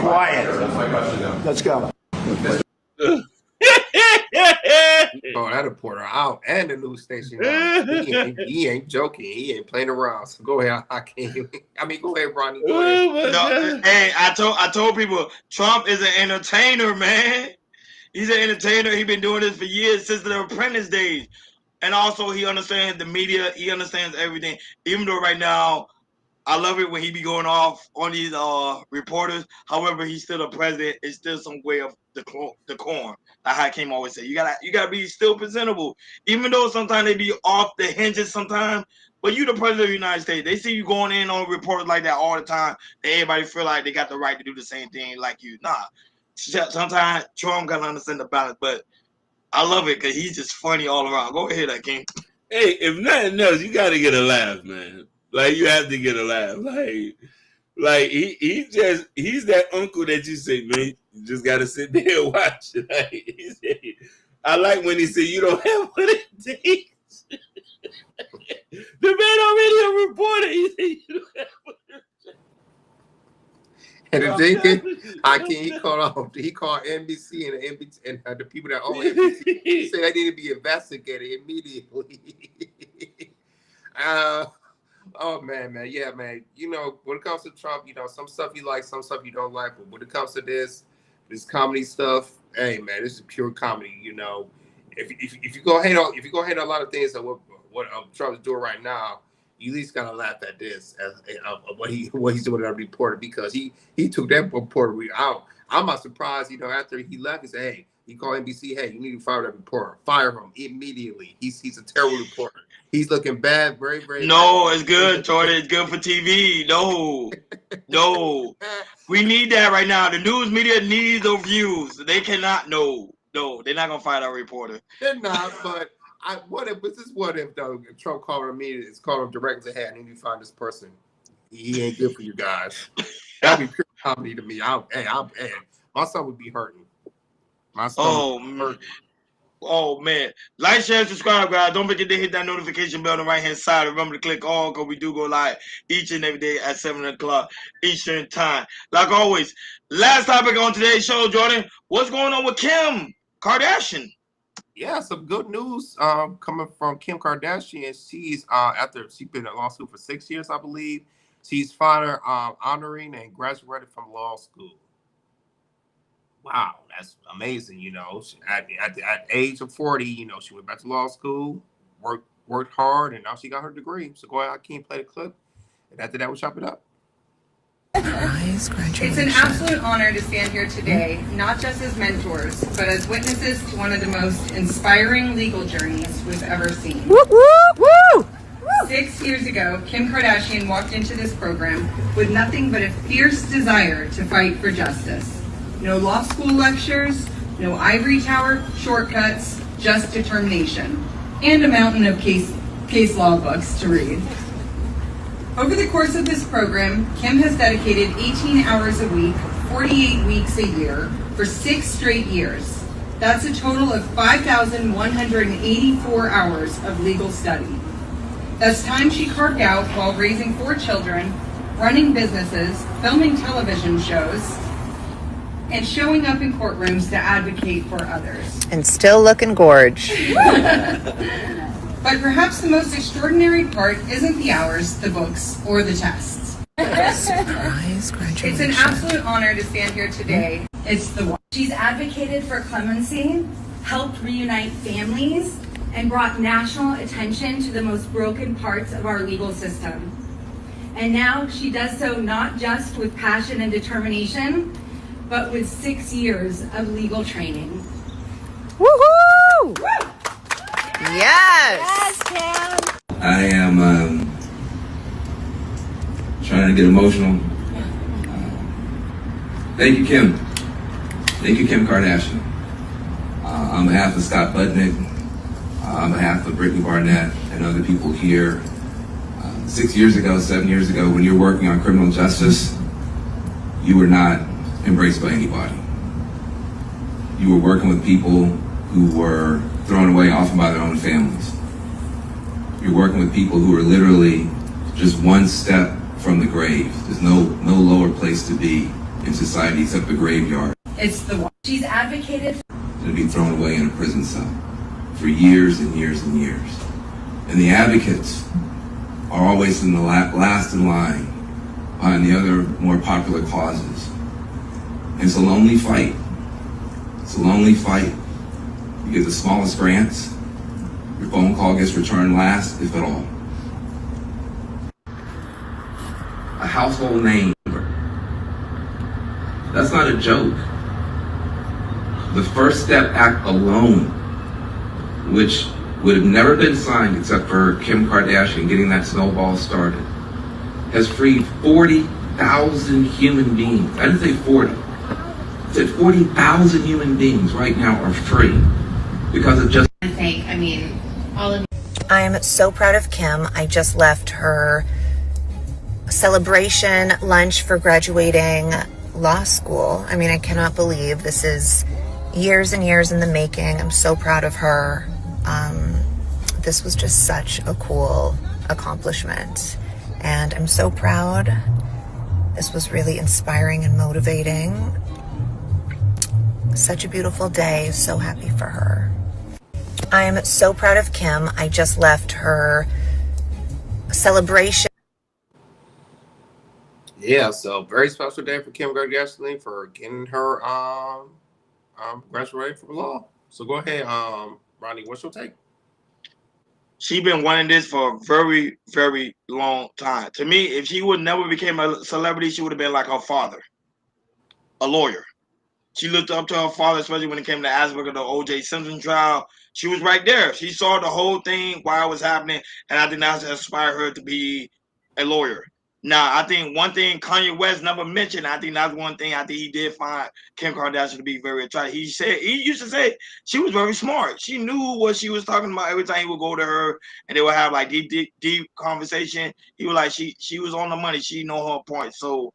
Quiet. Let's go. Oh, that reporter out and the news station. He ain't joking. He ain't playing around. So go ahead. Go ahead, Ronnie. Go ahead. Hey, I told people Trump is an entertainer, man. He's an entertainer. He's been doing this for years, since the Apprentice days. And also, he understands the media. He understands everything. Even though right now, I love it when he be going off on these reporters. However, he's still a president. It's still some way of the corn. Like Hakeem always say, you gotta be still presentable. Even though sometimes they be off the hinges sometimes, but you the president of the United States. They see you going in on reporters like that all the time. And everybody feel like they got the right to do the same thing like you. Nah. Sometimes Trump gotta understand the balance, but I love it because he's just funny all around. Go ahead, Hakeem. Hey, if nothing else, you gotta get a laugh, man. Like, you have to get a laugh. Like he's that uncle that you say, man, you just gotta sit there and watch. I like when he said, you don't have what it takes. The man already a reporter. He said, you don't have what it takes. And the thing is, he called NBC and the people that own NBC. He said they need to be investigated immediately. Oh man, yeah, man. When it comes to Trump, some stuff you like, some stuff you don't like. But when it comes to this comedy stuff, hey man, this is pure comedy. If you go hate on a lot of things that what Trump's doing right now, you at least gotta laugh at this what he's doing as a reporter, because he took that reporter out. I'm not surprised. After he left, he said, hey, he called NBC, hey, you need to fire that reporter, fire him immediately. He's a terrible reporter. He's looking bad, very, very bad. No, it's good, Jordan. It's good for TV. No. We need that right now. The news media needs those views. They cannot. No. They're not gonna find our reporter. They're not, but what if though? If Trump called him media, it's called him direct ahead, and you find this person. He ain't good for you guys. That'd be pure comedy to me. My son would be hurting. My son would be hurting. Oh man. Like, share, subscribe, guys. Don't forget to hit that notification bell on the right hand side. Remember to click all, because we do go live each and every day at 7 o'clock Eastern time. Like always, last topic on today's show, Jordan. What's going on with Kim Kardashian? Yeah, some good news coming from Kim Kardashian. She's after she's been in law school for 6 years, I believe. She's finally honoring and graduated from law school. Wow, that's amazing. You know, at the age of 40, you know, she went back to law school, worked hard, and now she got her degree. So go ahead, Kim, play the clip, and after that, we'll chop it up. It's an absolute honor to stand here today, not just as mentors, but as witnesses to one of the most inspiring legal journeys we've ever seen. Woo, woo, woo! 6 years ago, Kim Kardashian walked into this program with nothing but a fierce desire to fight for justice. No law school lectures, no ivory tower shortcuts, just determination, and a mountain of case law books to read. Over the course of this program, Kim has dedicated 18 hours a week, 48 weeks a year, for 6 straight years. That's a total of 5,184 hours of legal study. That's time she carved out while raising 4 children, running businesses, filming television shows, and showing up in courtrooms to advocate for others. And still looking gorge. But perhaps the most extraordinary part isn't the hours, the books, or the tests. Surprise graduation. It's an absolute honor to stand here today. It's the one. She's advocated for clemency, helped reunite families, and brought national attention to the most broken parts of our legal system. And now she does so not just with passion and determination, but with 6 years of legal training. Woohoo! Yes! Yes, Kim! I am trying to get emotional. Thank you, Kim. Thank you, Kim Kardashian. On behalf of Scott Budnick, on behalf of Brittany Barnett and other people here, 6 years ago, 7 years ago, when you were working on criminal justice, you were not embraced by anybody. You were working with people who were thrown away often by their own families. You're working with people who are literally just one step from the grave. There's no lower place to be in society except the graveyard. It's the one. She's advocated To be thrown away in a prison cell for years and years and years. And the advocates are always in the last in line behind the other more popular causes. And it's a lonely fight. It's a lonely fight. You get the smallest grants. Your phone call gets returned last, if at all. A household name. That's not a joke. The First Step Act alone, which would have never been signed except for Kim Kardashian getting that snowball started, has freed 40,000 human beings. I didn't say 40. I said 40,000 human beings right now are free because of just... I am so proud of Kim. I just left her celebration lunch for graduating law school. I mean, I cannot believe this is years and years in the making. I'm so proud of her. This was just such a cool accomplishment. And I'm so proud. This was really inspiring and motivating. Such a beautiful day. So happy for her. I am so proud of Kim. I just left her celebration. Yeah, so very special day for Kim Kardashian for getting her graduated from law. So go ahead, Ronnie, what's your take? She been wanting this for a very, very long time. To me, if she would never became a celebrity, she would have been like her father, a lawyer. She looked up to her father, especially when it came to the aspect of the O.J. Simpson trial. She was right there. She saw the whole thing while it was happening, and I think that's inspired her to be a lawyer. Now, I think one thing Kanye West never mentioned, I think that's one thing I think he did find Kim Kardashian to be very attractive. He used to say she was very smart. She knew what she was talking about every time he would go to her and they would have like deep conversation. He was like, she was on the money. She know her point. So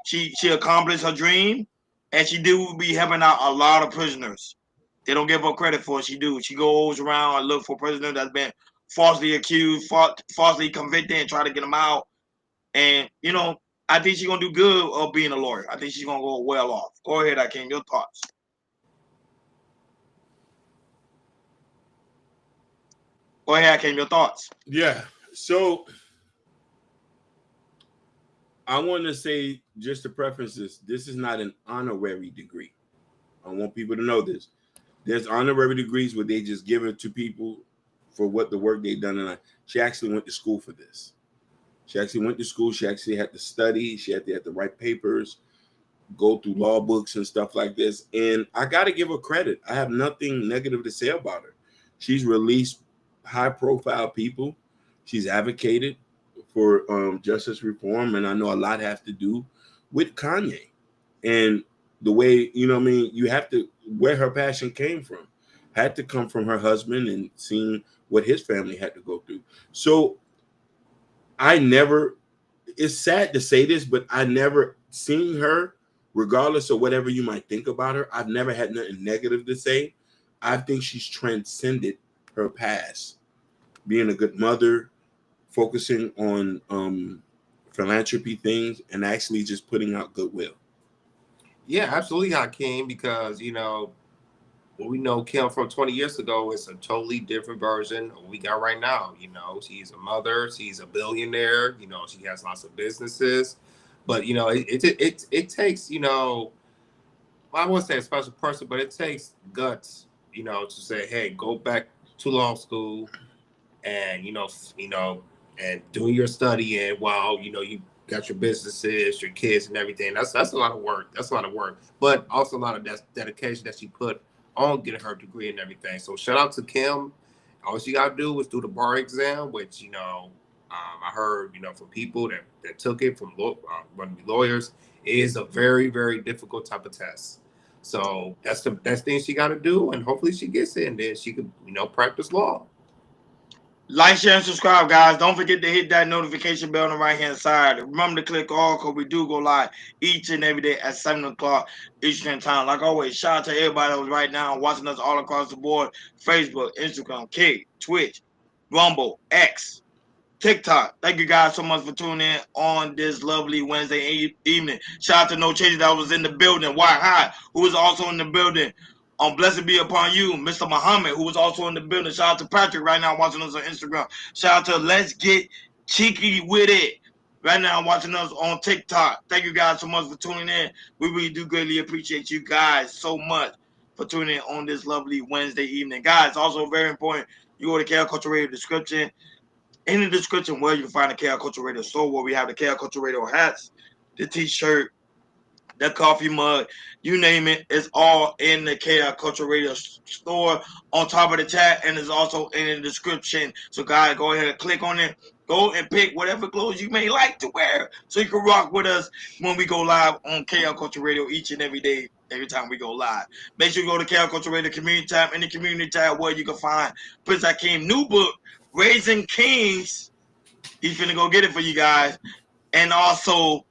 she accomplished her dream, and she do be helping out a lot of prisoners. They don't give her credit for it. She do. She goes around and look for prisoners that's been falsely accused, falsely convicted, and try to get them out. And I think she's gonna do good of being a lawyer. I think she's gonna go well off. Go ahead, Akeem. Your thoughts? Go ahead, Akeem. Your thoughts? Yeah. So I want to say, just to preface this is not an honorary degree. I want people to know this. There's honorary degrees where they just give it to people for what the work they've done. And she actually went to school for this. She actually went to school. She actually had to study. She had to write papers, go through law books and stuff like this. And I got to give her credit. I have nothing negative to say about her. She's released high-profile people. She's advocated for justice reform, and I know a lot has to do with Kanye and the way, you have to, where her passion came from, had to come from her husband and seeing what his family had to go through. So it's sad to say this, but I never seen her, regardless of whatever you might think about her, I've never had nothing negative to say. I think she's transcended her past, being a good mother, focusing on philanthropy things, and actually just putting out goodwill. Yeah, absolutely, Hakeem, because, what we know Kim from 20 years ago is a totally different version of what we got right now. She's a mother, she's a billionaire, she has lots of businesses. But, it takes, I won't say a special person, but it takes guts, to say, hey, go back to law school and, and doing your studying while, you got your businesses, your kids and everything. That's a lot of work. That's a lot of work, but also a lot of dedication that she put on getting her degree and everything. So shout out to Kim. All she got to do is do the bar exam, which, I heard, for people that took it from lawyers, it is a very, very difficult type of test. So that's the best thing she got to do. And hopefully she gets it and then she could, practice law. Like, share, and subscribe, guys. Don't forget to hit that notification bell on the right-hand side. Remember to click all, because we do go live each and every day at 7 o'clock Eastern Time. Like always, shout out to everybody that was right now watching us all across the board. Facebook, Instagram, Kick, Twitch, Rumble, X, TikTok. Thank you guys so much for tuning in on this lovely Wednesday evening. Shout out to No Changes that was in the building. Why High, who was also in the building. Blessed be upon you, Mr. Muhammad, who was also in the building. Shout out to Patrick right now watching us on Instagram. Shout out to Let's Get Cheeky With It right now watching us on TikTok. Thank you guys so much for tuning in. We really do greatly appreciate you guys so much for tuning in on this lovely Wednesday evening. Guys, also very important, you go to KL Culture Radio description. In the description where you can find the KL Culture Radio store, where we have the KL Culture Radio hats, the t-shirt, the coffee mug, you name it, it's all in the KL Culture Radio store on top of the chat, and it's also in the description. So guys, go ahead and click on it. Go and pick whatever clothes you may like to wear so you can rock with us when we go live on KL Culture Radio each and every day, every time we go live. Make sure you go to KL Culture Radio Community tab, in the Community tab where you can find Prince Hakeem new book, Raising Kings. He's finna go get it for you guys. And also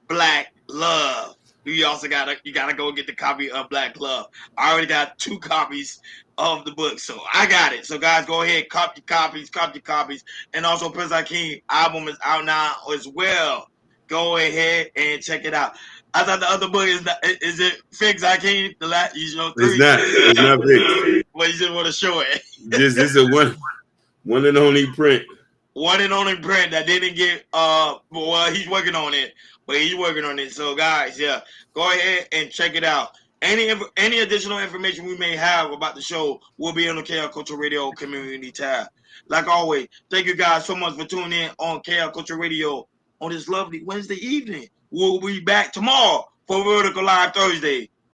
Black Love. You gotta go get the copy of Black Love. I already got 2 copies of the book, so I got it. So guys, go ahead, copy your copies. And also Prince Hakeem album is out now as well. Go ahead and check it out. I thought the other book is it Fix Hakeem? The last, 3. It's not fixed. Well, you just want to show it. This is a one and only print. One and only print that didn't get well, he's working on it. But he's working on it. So guys, yeah, go ahead and check it out. Any additional information we may have about the show will be on the KL Culture Radio Community tab. Like always, thank you guys so much for tuning in on KL Culture Radio on this lovely Wednesday evening. We'll be back tomorrow for Vertical Live Thursday.